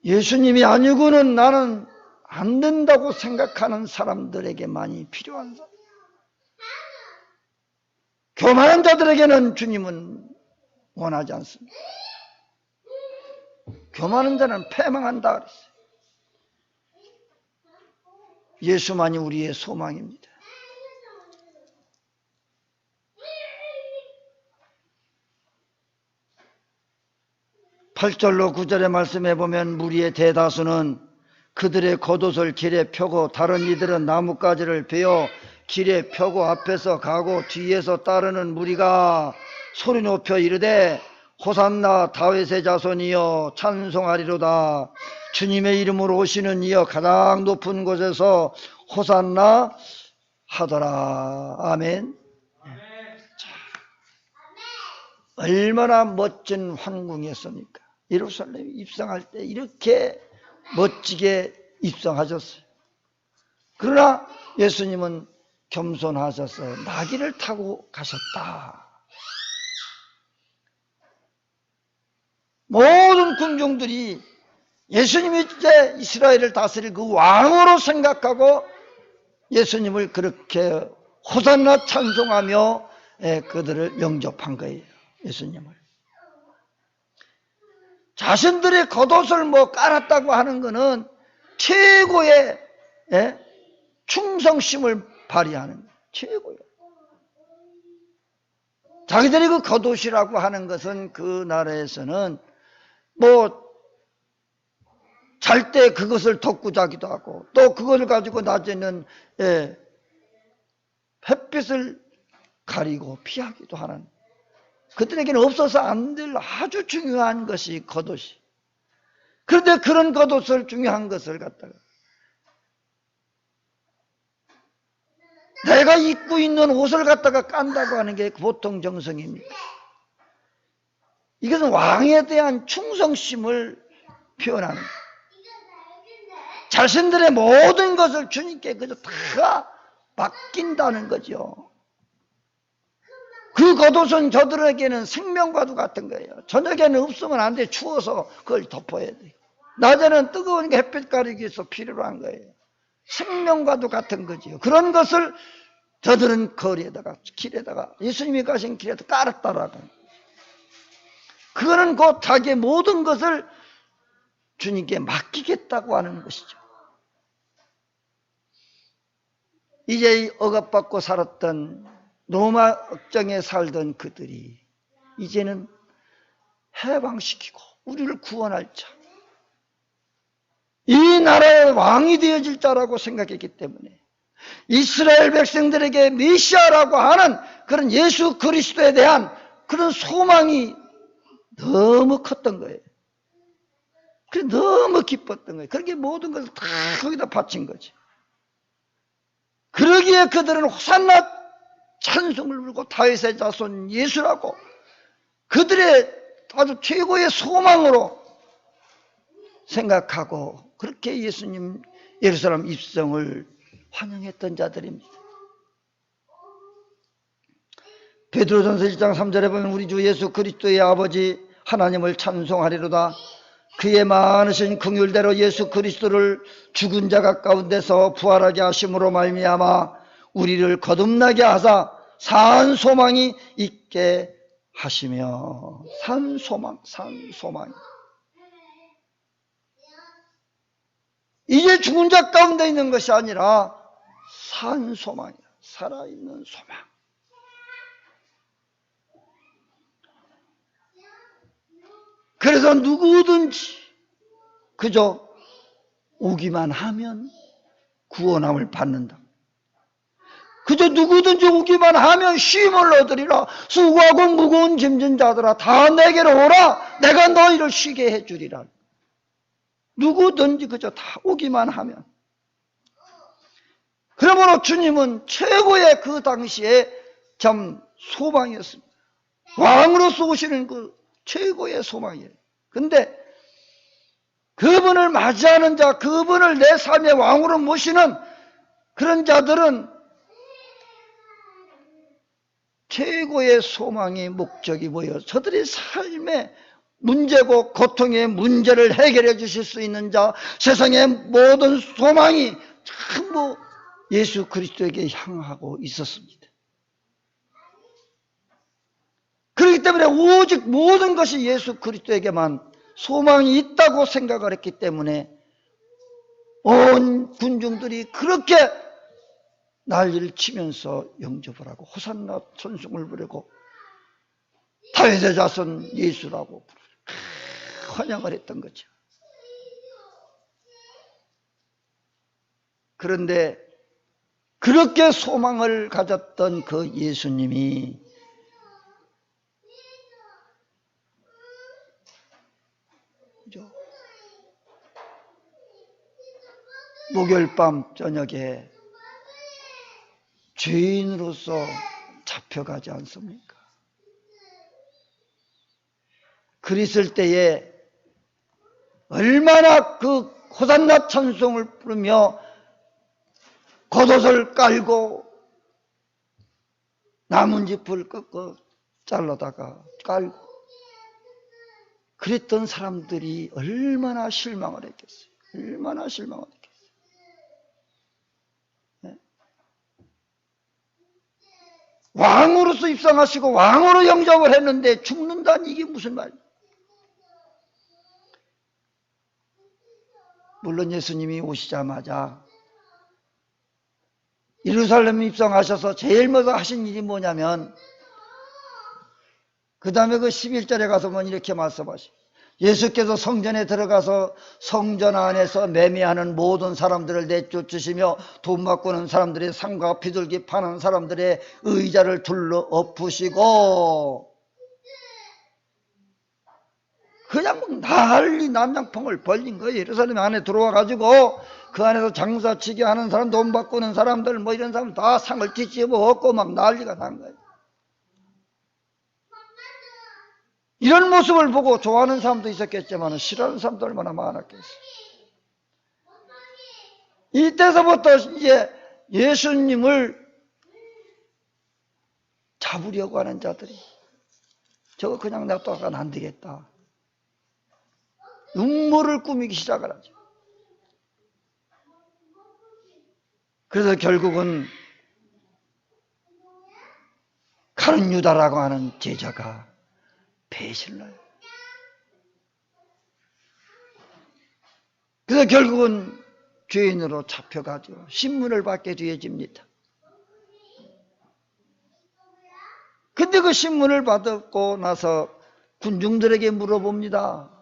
예수님이 아니고는 나는 안 된다고 생각하는 사람들에게 많이 필요한 사람. 교만한 자들에게는 주님은 원하지 않습니다. 교만한 자는 패망한다 그랬어요. 예수만이 우리의 소망입니다. (8절로) (9절의) 말씀해 보면 무리의 대다수는 그들의 겉옷을 길에 펴고 다른 이들은 나뭇가지를 베어 길에 펴고 앞에서 가고 뒤에서 따르는 무리가 소리 높여 이르되 호산나 다윗의 자손이여 찬송하리로다. 주님의 이름으로 오시는 이여 가장 높은 곳에서 호산나 하더라. 아멘. 얼마나 멋진 황궁이었습니까? 예루살렘에 입성할 때 이렇게 멋지게 입성하셨어요. 그러나 예수님은 겸손하셔서 나귀를 타고 가셨다. 모든 군중들이 예수님이 이제 이스라엘을 다스릴 그 왕으로 생각하고 예수님을 그렇게 호산나 찬송하며 그들을 영접한 거예요. 예수님을. 자신들의 겉옷을 깔았다고 하는 것은 최고의 충성심을 발휘하는 거예요. 최고예요. 자기들이 그 겉옷이라고 하는 것은 그 나라에서는 잘 때 그것을 덮고 자기도 하고 또 그것을 가지고 낮에는 햇빛을 가리고 피하기도 하는, 그들에게는 없어서 안 될 아주 중요한 것이 겉옷이. 그런데 그런 겉옷을, 중요한 것을 갖다가 내가 입고 있는 옷을 갖다가 깐다고 하는 게 보통 정성입니까? 이것은 왕에 대한 충성심을 표현하는 거예요. 자신들의 모든 것을 주님께 그저 다 맡긴다는 거죠. 그 겉옷은 저들에게는 생명과도 같은 거예요. 저녁에는 없으면 안 돼. 추워서 그걸 덮어야 돼요. 낮에는 뜨거운 햇빛 가리기 위해서 필요로 한 거예요. 생명과도 같은 거지요. 그런 것을 저들은 거리에다가, 길에다가, 예수님이 가신 길에다 깔았다라고. 그거는 곧 자기의 모든 것을 주님께 맡기겠다고 하는 것이죠. 이제 억압받고 살았던 로마 억정에 살던 그들이 이제는 해방시키고 우리를 구원할 자, 이 나라의 왕이 되어질 자라고 생각했기 때문에 이스라엘 백성들에게 메시아라고 하는 그런 예수 그리스도에 대한 그런 소망이 너무 컸던 거예요. 그래서 너무 기뻤던 거예요. 그렇게 모든 것을 다 거기다 바친 거지. 그러기에 그들은 호산나 찬송을 부르고 다윗의 자손 예수라고 그들의 아주 최고의 소망으로 생각하고 그렇게 예수님 예루살렘 입성을 환영했던 자들입니다. 베드로전서 1장 3절에 보면 우리 주 예수 그리스도의 아버지 하나님을 찬송하리로다. 그의 많으신 긍휼대로 예수 그리스도를 죽은 자 가운데서 부활하게 하심으로 말미암아 우리를 거듭나게 하사 산 소망이 있게 하시며. 산 소망. 이제 죽은 자 가운데 있는 것이 아니라 산 소망이야. 살아있는 소망. 그래서 누구든지 그저 오기만 하면 구원함을 받는다. 그저 누구든지 오기만 하면 쉼을 얻으리라. 수고하고 무거운 짐진 자들아 다 내게로 오라. 내가 너희를 쉬게 해주리라. 누구든지 그저 다 오기만 하면. 그러므로 주님은 최고의 그 당시에 참 소망이었습니다. 왕으로서 오시는 그 최고의 소망이에요. 근데 그분을 맞이하는 자, 그분을 내 삶의 왕으로 모시는 그런 자들은 최고의 소망의 목적이 뭐예요? 저들의 삶의 문제고 고통의 문제를 해결해 주실 수 있는 자, 세상의 모든 소망이 전부 예수 그리스도에게 향하고 있었습니다. 그렇기 때문에 오직 모든 것이 예수 그리스도에게만 소망이 있다고 생각을 했기 때문에 온 군중들이 그렇게 난리를 치면서 영접을 하고 호산나 찬송을 부르고 다윗의 자손 예수라고 환영을 했던 거죠. 그런데 그렇게 소망을 가졌던 그 예수님이 목요일밤 저녁에 죄인으로서 잡혀가지 않습니까? 그랬을 때에 얼마나 그 호산나 찬송을 부르며 겉옷을 깔고 나뭇잎을 꺾어 잘라다가 깔고 그랬던 사람들이 얼마나 실망을 했겠어요. 얼마나 실망을 했겠어요. 왕으로서 입성하시고 왕으로 영접을 했는데 죽는다니 이게 무슨 말이에요? 물론 예수님이 오시자마자 예루살렘 입성하셔서 제일 먼저 하신 일이 뭐냐면 그 다음에 그 11절에 가서 이렇게 말씀하시죠. 예수께서 성전에 들어가서 성전 안에서 매매하는 모든 사람들을 내쫓으시며 돈 바꾸는 사람들의 상과 비둘기 파는 사람들의 의자를 둘러 엎으시고 그냥 난리 난장풍을 벌린 거예요. 예루살렘 안에 들어와 가지고 그 안에서 장사치기 하는 사람, 돈 바꾸는 사람들 뭐 이런 사람 다 상을 뒤집어 엎고 막 난리가 난 거예요. 이런 모습을 보고 좋아하는 사람도 있었겠지만 싫어하는 사람도 얼마나 많았겠어요. 이때서부터 이제 예수님을 잡으려고 하는 자들이 저거 그냥 놔둬가는 안 되겠다. 음모를 꾸미기 시작을 하죠. 그래서 결국은 가룟 유다라고 하는 제자가 배신을 해요. 그래서 결국은 죄인으로 잡혀가지고 신문을 받게 되어집니다. 근데 그 신문을 받고 나서 군중들에게 물어봅니다.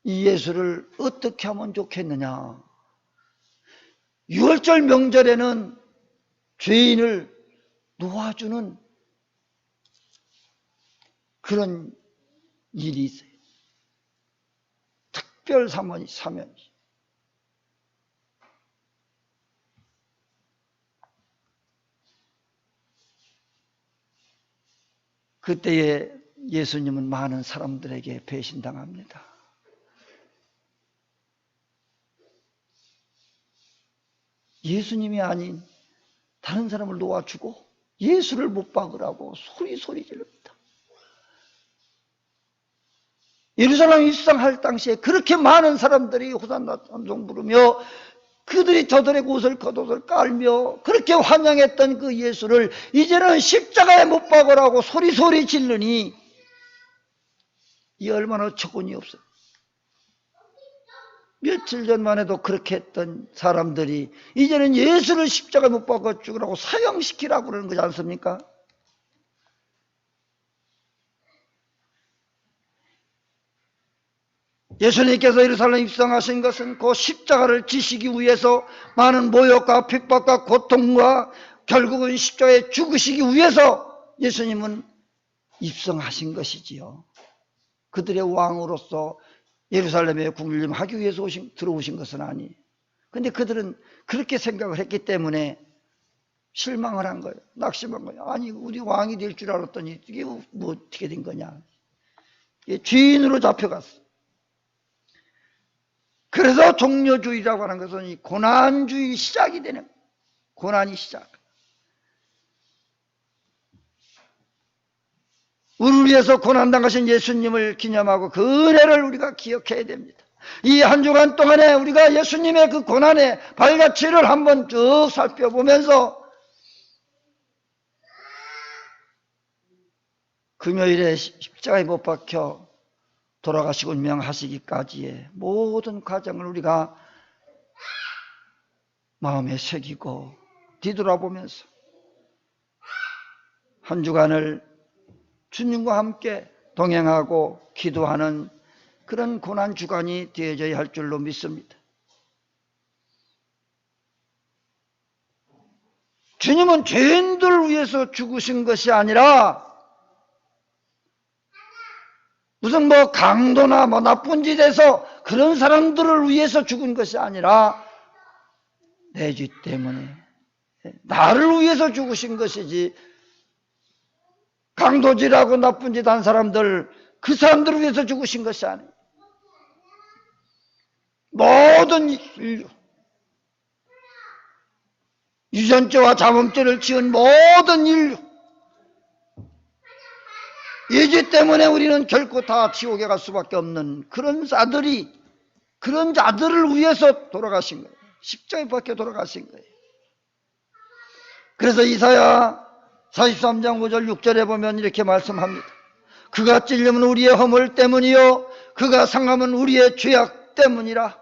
이 예수를 어떻게 하면 좋겠느냐. 6월절 명절에는 죄인을 놓아주는 그런 일이 있어요. 특별 사면이. 그때에 예수님은 많은 사람들에게 배신당합니다. 예수님이 아닌 다른 사람을 놓아주고 예수를 못 박으라고 소리 지릅니다. 예루살렘 입성할 당시에 그렇게 많은 사람들이 호산나 찬송 부르며 그들이 저들의 옷을 겉옷을 깔며 그렇게 환영했던 그 예수를 이제는 십자가에 못 박으라고 소리 지르니 이 얼마나 어처구니 없어요. 며칠 전만 해도 그렇게 했던 사람들이 이제는 예수를 십자가에 못 박아 죽으라고 사형시키라고 그러는 거지 않습니까? 예수님께서 예루살렘 입성하신 것은 그 십자가를 지시기 위해서 많은 모욕과 핍박과 고통과 결국은 십자가에 죽으시기 위해서 예수님은 입성하신 것이지요. 그들의 왕으로서 예루살렘에 군림하기 위해서 들어오신 것은 아니에요. 그런데 그들은 그렇게 생각을 했기 때문에 실망을 한 거예요. 낙심한 거예요. 아니 우리 왕이 될 줄 알았더니 이게 뭐 어떻게 된 거냐. 죄인으로 잡혀갔어. 그래서 종려주의라고 하는 것은 이 고난주의 시작이 되는 거예요. 고난이 시작. 우리를 위해서 고난당하신 예수님을 기념하고 그 은혜를 우리가 기억해야 됩니다. 이 한 주간 동안에 우리가 예수님의 그 고난의 발자취를 한번 쭉 살펴보면서 금요일에 십자가에 못 박혀 돌아가시고 운명하시기까지의 모든 과정을 우리가 마음에 새기고 뒤돌아보면서 한 주간을 주님과 함께 동행하고 기도하는 그런 고난 주간이 되어져야 할 줄로 믿습니다. 주님은 죄인들을 위해서 죽으신 것이 아니라 무슨 뭐 강도나 뭐 나쁜 짓에서 그런 사람들을 위해서 죽은 것이 아니라 내 죄 때문에 나를 위해서 죽으신 것이지, 강도질하고 나쁜 짓 한 사람들 그 사람들을 위해서 죽으신 것이 아니에요. 모든 인류, 유전죄와 자범죄를 지은 모든 인류, 이 죄 때문에 우리는 결코 다 지옥에 갈 수밖에 없는 그런 자들이, 그런 자들을 위해서 돌아가신 거예요. 십자가에 박혀 돌아가신 거예요. 그래서 이사야 43장 5절 6절에 보면 이렇게 말씀합니다. 그가 찔림은 우리의 허물 때문이요 그가 상함은 우리의 죄악 때문이라.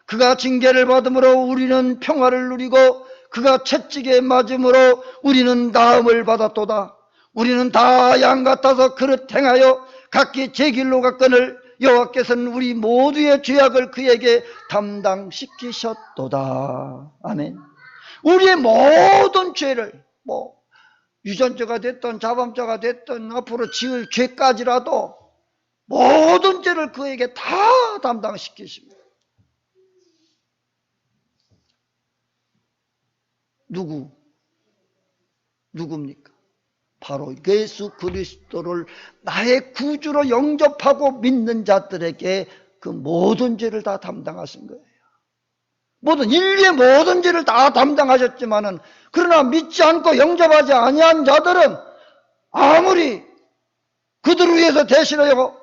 그가 징계를 받음으로 우리는 평화를 누리고 그가 채찍에 맞음으로 우리는 나음을 받았도다. 우리는 다 양 같아서 그릇 행하여 각기 제 길로 갔거늘 여호와께서는 우리 모두의 죄악을 그에게 담당시키셨도다. 아멘. 우리의 모든 죄를 뭐 유전죄가 됐든 자범죄가 됐든 앞으로 지을 죄까지라도 모든 죄를 그에게 다 담당시키십니다. 누굽니까? 바로 예수 그리스도를 나의 구주로 영접하고 믿는 자들에게 그 모든 죄를 다 담당하신 거예요. 모든 인류의 모든 죄를 다 담당하셨지만은 그러나 믿지 않고 영접하지 아니한 자들은 아무리 그들을 위해서 대신하여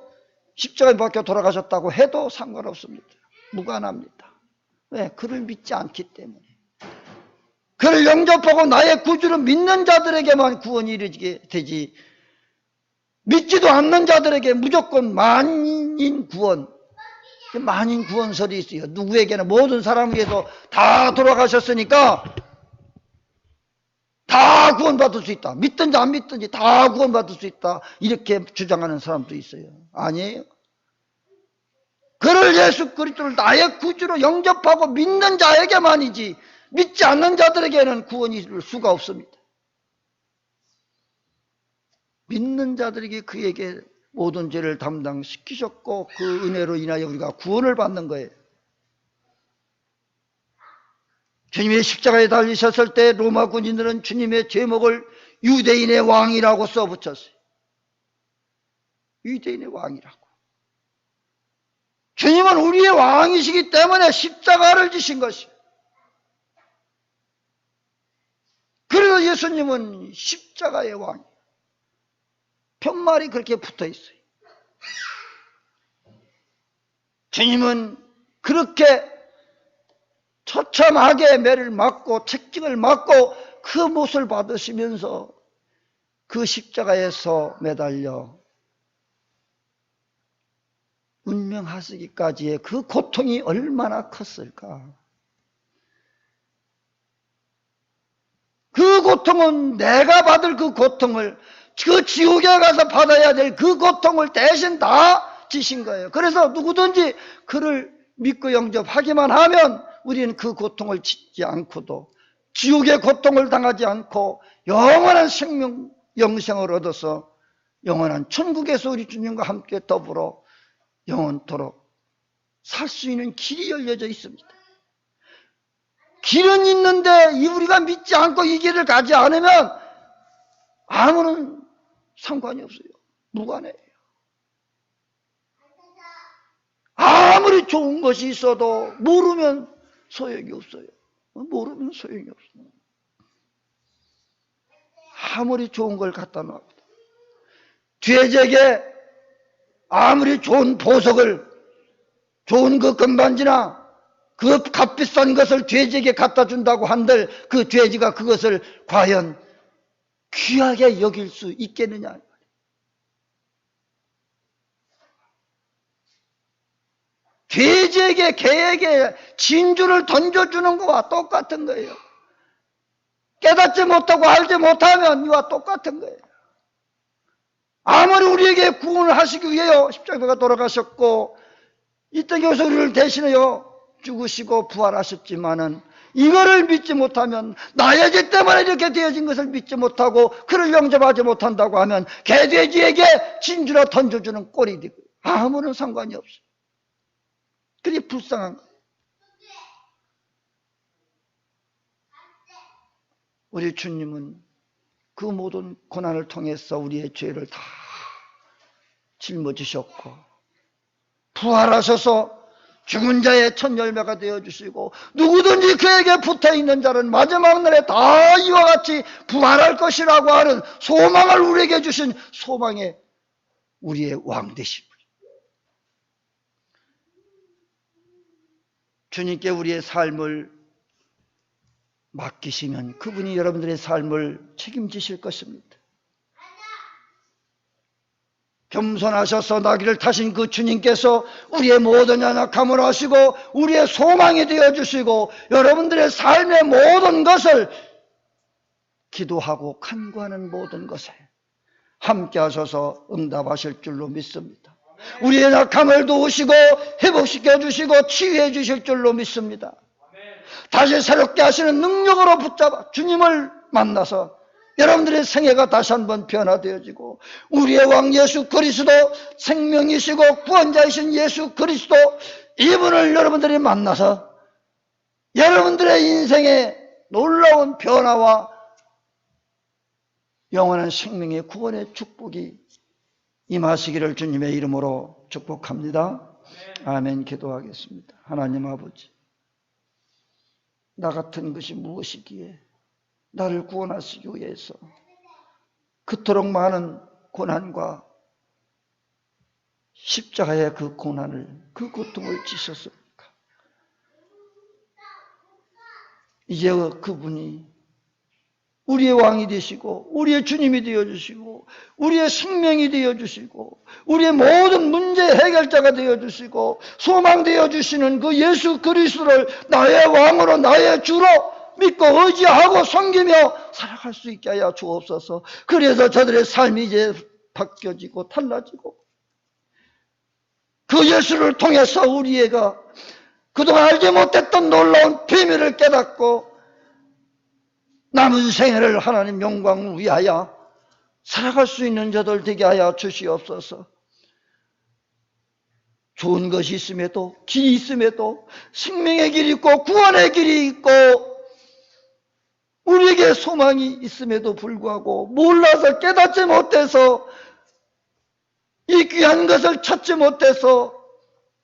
십자가에 박혀 돌아가셨다고 해도 상관없습니다. 무관합니다. 왜? 그를 믿지 않기 때문에. 그를 영접하고 나의 구주를 믿는 자들에게만 구원이 이루어지게 되지, 믿지도 않는 자들에게 무조건 만인 구원설이 있어요. 누구에게나 모든 사람을 위해서 다 돌아가셨으니까 다 구원받을 수 있다. 믿든지 안 믿든지 다 구원받을 수 있다. 이렇게 주장하는 사람도 있어요. 아니에요. 그를 예수 그리스도를 나의 구주로 영접하고 믿는 자에게만이지 믿지 않는 자들에게는 구원이 이룰 수가 없습니다. 믿는 자들에게 그에게 모든 죄를 담당시키셨고 그 은혜로 인하여 우리가 구원을 받는 거예요. 주님의 십자가에 달리셨을 때 로마 군인들은 주님의 제목을 유대인의 왕이라고 써붙였어요. 유대인의 왕이라고. 주님은 우리의 왕이시기 때문에 십자가를 지신 것이에요. 그래서 예수님은 십자가의 왕이에요. 편말이 그렇게 붙어 있어요. 주님은 그렇게 처참하게 매를 맞고 채찍을 맞고 그 못을 받으시면서 그 십자가에서 매달려 운명하시기까지의 그 고통이 얼마나 컸을까. 그 고통은 내가 받을 그 고통을, 그 지옥에 가서 받아야 될 그 고통을 대신 다 지신 거예요. 그래서 누구든지 그를 믿고 영접하기만 하면 우리는 그 고통을 짓지 않고도 지옥의 고통을 당하지 않고 영원한 생명, 영생을 얻어서 영원한 천국에서 우리 주님과 함께 더불어 영원토록 살 수 있는 길이 열려져 있습니다. 길은 있는데 우리가 믿지 않고 이 길을 가지 않으면 아무런 상관이 없어요. 무관해요. 아무리 좋은 것이 있어도 모르면 소용이 없어요. 모르면 소용이 없어요. 아무리 좋은 걸 갖다 놔도 죄적에 아무리 좋은 보석을, 좋은 그 금반지나 그 값비싼 것을 죄지에게 갖다 준다고 한들 그 죄지가 그것을 과연 귀하게 여길 수 있겠느냐. 죄지에게 개에게 진주를 던져주는 것과 똑같은 거예요. 깨닫지 못하고 알지 못하면 이와 똑같은 거예요. 아무리 우리에게 구원을 하시기 위하여 십자가가 돌아가셨고 이 땅에 오셔서 우리를 대신하여 죽으시고 부활하셨지만은 이거를 믿지 못하면, 나의 죄 때문에 이렇게 되어진 것을 믿지 못하고 그를 영접하지 못한다고 하면 개돼지에게 진주로 던져주는 꼴이 되고 아무런 상관이 없어요. 그게 불쌍한 거예요. 우리 주님은 그 모든 고난을 통해서 우리의 죄를 다 짊어지셨고 부활하셔서 죽은 자의 첫 열매가 되어주시고 누구든지 그에게 붙어있는 자는 마지막 날에 다 이와 같이 부활할 것이라고 하는 소망을 우리에게 주신 소망의 우리의 왕 되신 분. 주님께 우리의 삶을 맡기시면 그분이 여러분들의 삶을 책임지실 것입니다. 겸손하셔서 나귀를 타신 그 주님께서 우리의 모든 연약함을 아시고 우리의 소망이 되어주시고 여러분들의 삶의 모든 것을, 기도하고 간구하는 모든 것에 함께 하셔서 응답하실 줄로 믿습니다. 우리의 약함을 도우시고 회복시켜 주시고 치유해 주실 줄로 믿습니다. 다시 새롭게 하시는 능력으로 붙잡아 주님을 만나서 여러분들의 생애가 다시 한번 변화되어지고 우리의 왕 예수 그리스도, 생명이시고 구원자이신 예수 그리스도, 이분을 여러분들이 만나서 여러분들의 인생에 놀라운 변화와 영원한 생명의 구원의 축복이 임하시기를 주님의 이름으로 축복합니다. 아멘. 기도하겠습니다. 하나님 아버지, 나 같은 것이 무엇이기에 나를 구원하시기 위해서 그토록 많은 고난과 십자가의 그 고난을, 그 고통을 지셨습니까? 이제 그분이 우리의 왕이 되시고 우리의 주님이 되어주시고 우리의 생명이 되어주시고 우리의 모든 문제 해결자가 되어주시고 소망 되어주시는 그 예수 그리스도를 나의 왕으로 나의 주로 믿고 의지하고 섬기며 살아갈 수 있게 하여 주옵소서. 그래서 저들의 삶이 이제 바뀌어지고 달라지고 그 예수를 통해서 우리가 그동안 알지 못했던 놀라운 비밀을 깨닫고 남은 생애를 하나님 영광을 위하여 살아갈 수 있는 자들 되게 하여 주시옵소서. 좋은 것이 있음에도, 길이 있음에도, 생명의 길이 있고 구원의 길이 있고 우리에게 소망이 있음에도 불구하고 몰라서 깨닫지 못해서 이 귀한 것을 찾지 못해서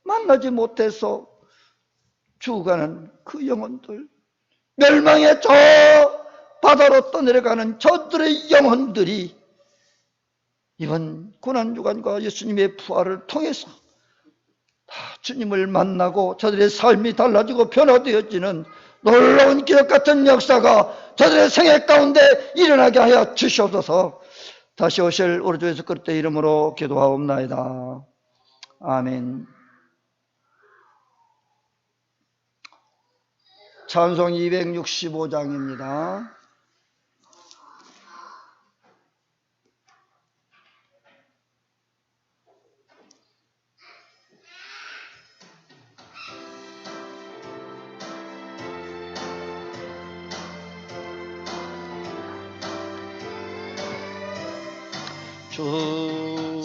만나지 못해서 죽어가는 그 영혼들, 멸망의 저 바다로 떠내려가는 저들의 영혼들이 이번 고난주간과 예수님의 부활을 통해서 다 주님을 만나고 저들의 삶이 달라지고 변화되어지는 놀라운 기적 같은 역사가 저들의 생애 가운데 일어나게 하여 주시옵소서. 다시 오실 우리 주 예수 그리스도의 이름으로 기도하옵나이다. 아멘. 찬송 265장입니다. 주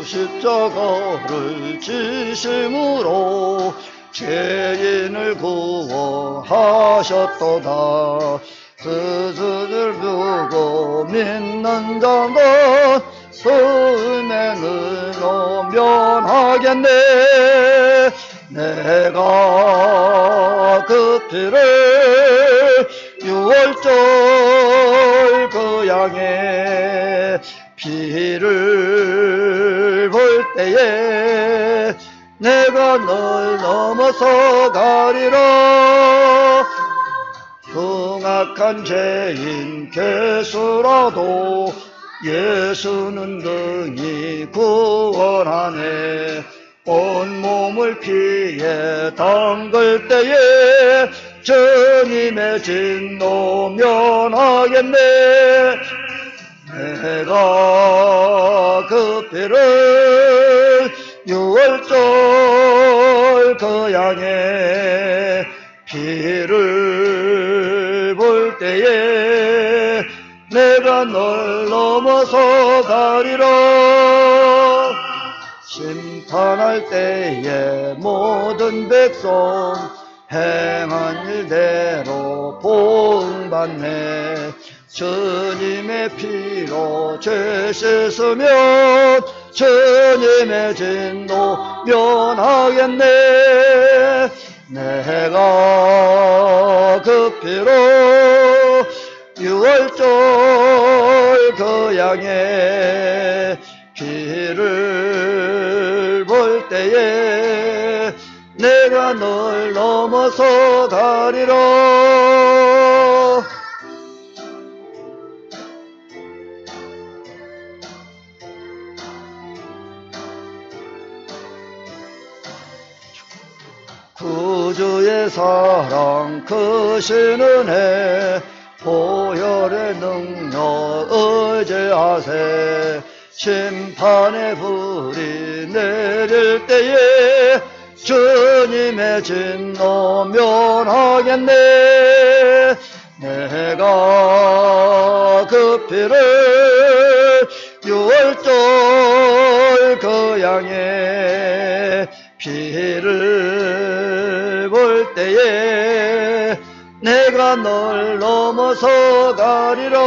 십자가를 지심으로 죄인을 구원하셨도다. 스스를 두고 믿는 자는 수임에는 면하겠네. 내가 그 피를 유월절 그 양의 피를 볼 때에 내가 널 넘어서 가리라. 흉악한 죄인 개수라도 예수는 능히 구원하네. 온몸을 피에 담글 때에 주님의 진노 면하겠네. 내가 그 피를 유월절 그 양의 피를 볼 때에 내가 널 넘어서 가리라. 심판할 때에 모든 백성 행한 일대로 보응받네. 주님의 피로 죄 씻으면 주님의 진노 면하겠네. 내가 그 피로 유월절 그 양의 피를 볼 때에 내가 널 넘어서 가리라. 구주의 사랑 크신 은혜 보혈의 능력 의지하세. 심판의 불이 내릴 때에 주님의 진노 면하겠네. 내가 그 피를 유월절 그 양의 피를 볼 때에 내가 산을 넘어서 가리라.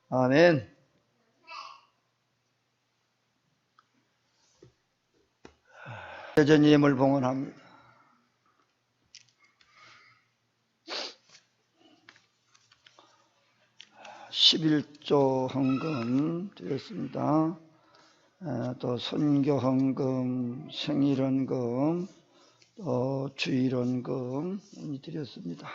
아멘. 여전히 힘을 봉헌합니다. 11조 헌금 드렸습니다. 또 선교 헌금, 생일 헌금, 또 주일 헌금 드렸습니다.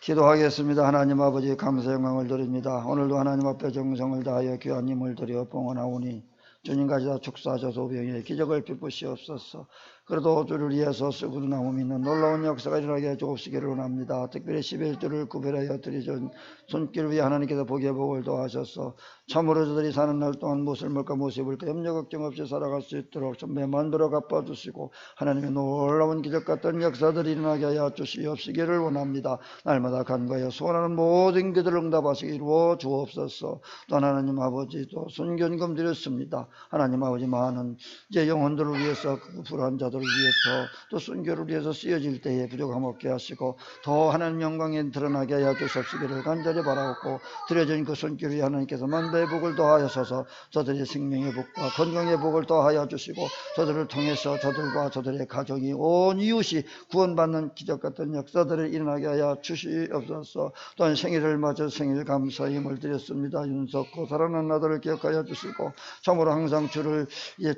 기도하겠습니다. 하나님 아버지 감사 영광을 드립니다. 오늘도 하나님 앞에 정성을 다하여 귀한 힘을 드려 봉헌하오니 주님까지 다 축사하셔서 오병이의 기적을 베푸시옵소서. 그래도 주를 위해서 쓰고도 나무 믿는 놀라운 역사가 일어나게 해주옵시기를 원합니다. 특별히 11조를 구별하여 드리준 손길 위에 하나님께서 복의 복을 더하셔서 참으로 저들이 사는 날 동안 무엇을 먹을까 무엇을 입을까 염려 걱정 없이 살아갈 수 있도록 전배 만들어 갚아주시고 하나님의 놀라운 기적 같은 역사들이 일어나게 하여 주시옵시기를 원합니다. 날마다 간과하여 소원하는 모든 기도를 응답하시기 이루어 주옵소서. 또 하나님 아버지 또 순견금 드렸습니다. 하나님 아버지 많은 이제 영혼들을 위해서 불안한 자들을 위해서 또 순교를 위해서 쓰여질 때에 부족함 없게 하시고 더 하나님 영광에 드러나게 하여 주옵시기를 간절히 바라옵고 드려진 그 손길을 하나님께서 만배의 복을 더하여서 저들의 생명의 복과 건강의 복을 더하여 주시고 저들을 통해서 저들과 저들의 가정이 온 이웃이 구원받는 기적 같은 역사들을 일어나게 하여 주시옵소서. 또한 생일을 맞아 생일 감사의 힘을 드렸습니다. 윤석고 사랑하는 아들을 기억하여 주시고 참으로 항상 주를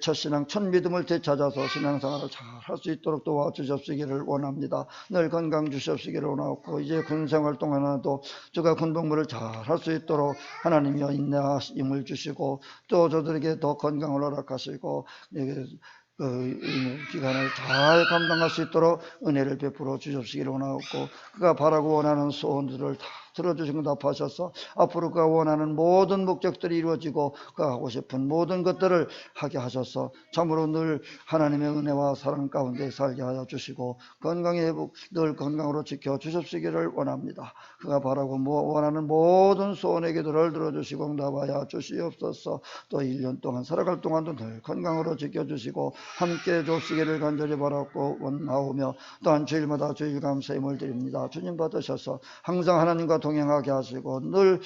첫 신앙 첫 믿음을 되찾아서 신앙생활을 잘 할 수 있도록 도와주시옵시기를 원합니다. 늘 건강 주시옵시기를 원하고 이제 군생활 동안에도 주가 군복무를 잘 할 수 있도록 하나님이여 인내하심을 주시고 또 저들에게 더 건강을 허락하시고 그 기간을 잘 감당할 수 있도록 은혜를 베풀어 주시옵시기를 원하고 그가 바라고 원하는 소원들을 다 들어주시고 답하셔서 앞으로 그가 원하는 모든 목적들이 이루어지고 그가 하고 싶은 모든 것들을 하게 하셔서 참으로 늘 하나님의 은혜와 사랑 가운데 살게 하여 주시고 건강의 회복 늘 건강으로 지켜 주십시기를 원합니다. 그가 바라고 원하는 모든 소원의 기도를 들어주시고 응답하여 주시옵소서. 또 1년 동안 살아갈 동안도 늘 건강으로 지켜주시고 함께 주시기를 간절히 바라고 원하오며 또한 주일마다 주일 감사의 힘을 드립니다. 주님 받으셔서 항상 하나님과 동행하게 하시고 늘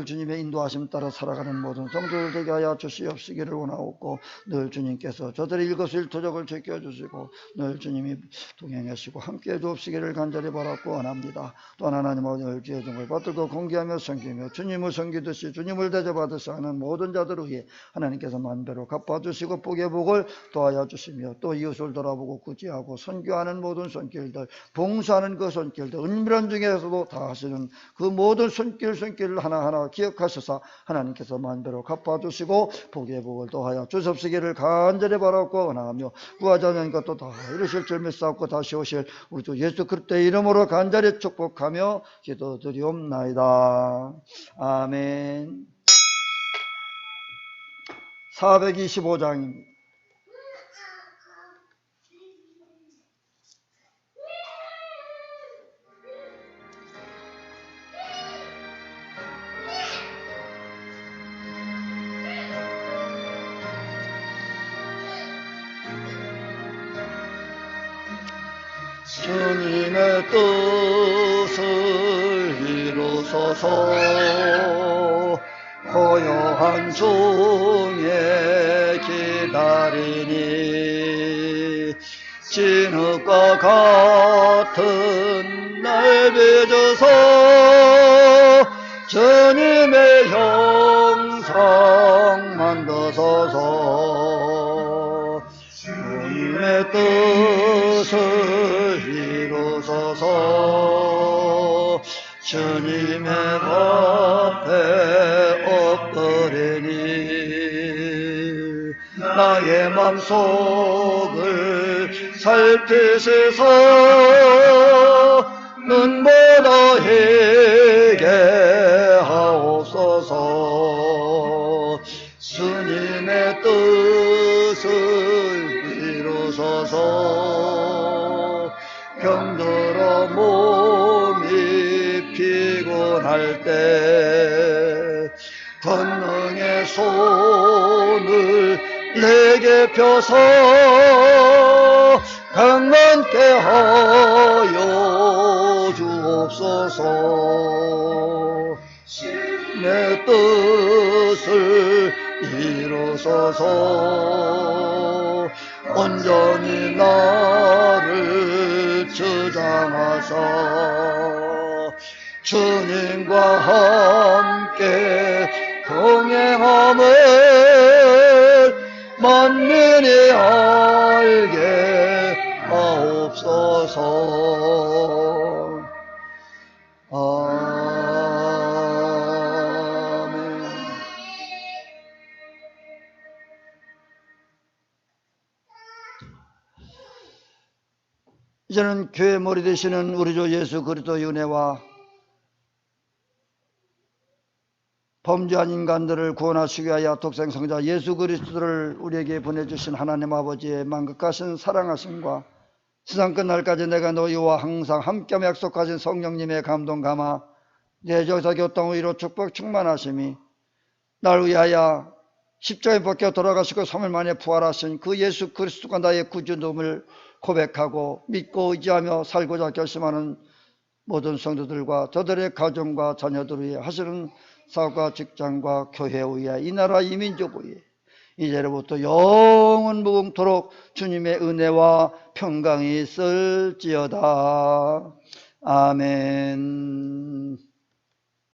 주님의 인도하심 따라 살아가는 모든 성도들 되게 하여 주시옵시기를 원하옵고 늘 주님께서 저들의 일거수일투족을 지켜주시고 늘 주님이 동행하시고 함께해 주옵시기를 간절히 바라고 원합니다. 또한 하나님 오늘 주의 종을 받들고 공개하며 섬기며 주님을 섬기듯이 주님을 대접받으시 하는 모든 자들을 위해 하나님께서 만배로 갚아주시고 복의 복을 더하여 주시며 또 이웃을 돌아보고 구제하고 선교하는 모든 손길들 봉사하는 그 손길들 은밀한 중에서도 다 하시는 그 모든 손길을 하나하나 기억하셔서 하나님께서 만배로 갚아주시고 복의 복을 더하여 주옵시기를 간절히 바라고 원하며 구하자는 것도 다 이루실 줄 믿사옵고 다시 오실 우리 주 예수 그리스도의 이름으로 간절히 축복하며 기도드리옵나이다. 아멘. 425장입니다. 주님의 뜻을 이루소서. 고요한 중에 기다리니 진흙과 같은 날 빚어서 주님의 형상 만드소서. 주님의 뜻을 이루소서. 주님의 앞에 엎드리니 나의 맘속을 살피시소. 눈보다 희게 하옵소서. 주님의 뜻을 이루소서. 병들어 몸이 피곤할 때 권능의 손을 내게 펴서 평안케 하여 주옵소서. 내 뜻을 이루소서. 온전히 나를 주장하사 주님과 함께 동행함을 만민이 알게 하옵소서. 아멘. 이제는 교회 머리 되시는 우리 주 예수 그리스도의 은혜와 범죄한 인간들을 구원하시기 위하여 독생성자 예수 그리스도를 우리에게 보내주신 하나님 아버지의 만극하신 사랑하심과 세상 끝날까지 내가 너희와 항상 함께하며 약속하신 성령님의 감동 감화 내적사 교통 의로 축복 충만하심이 날 위하여 십자가에 박혀 돌아가시고 3일 만에 부활하신 그 예수 그리스도가 나의 구주됨을 고백하고 믿고 의지하며 살고자 결심하는 모든 성도들과 저들의 가정과 자녀들 위해 하시는 사업과 직장과 교회 위에 이 나라 이 민족 위에 이제로부터 영원 무궁토록 주님의 은혜와 평강이 있을지어다. 아멘.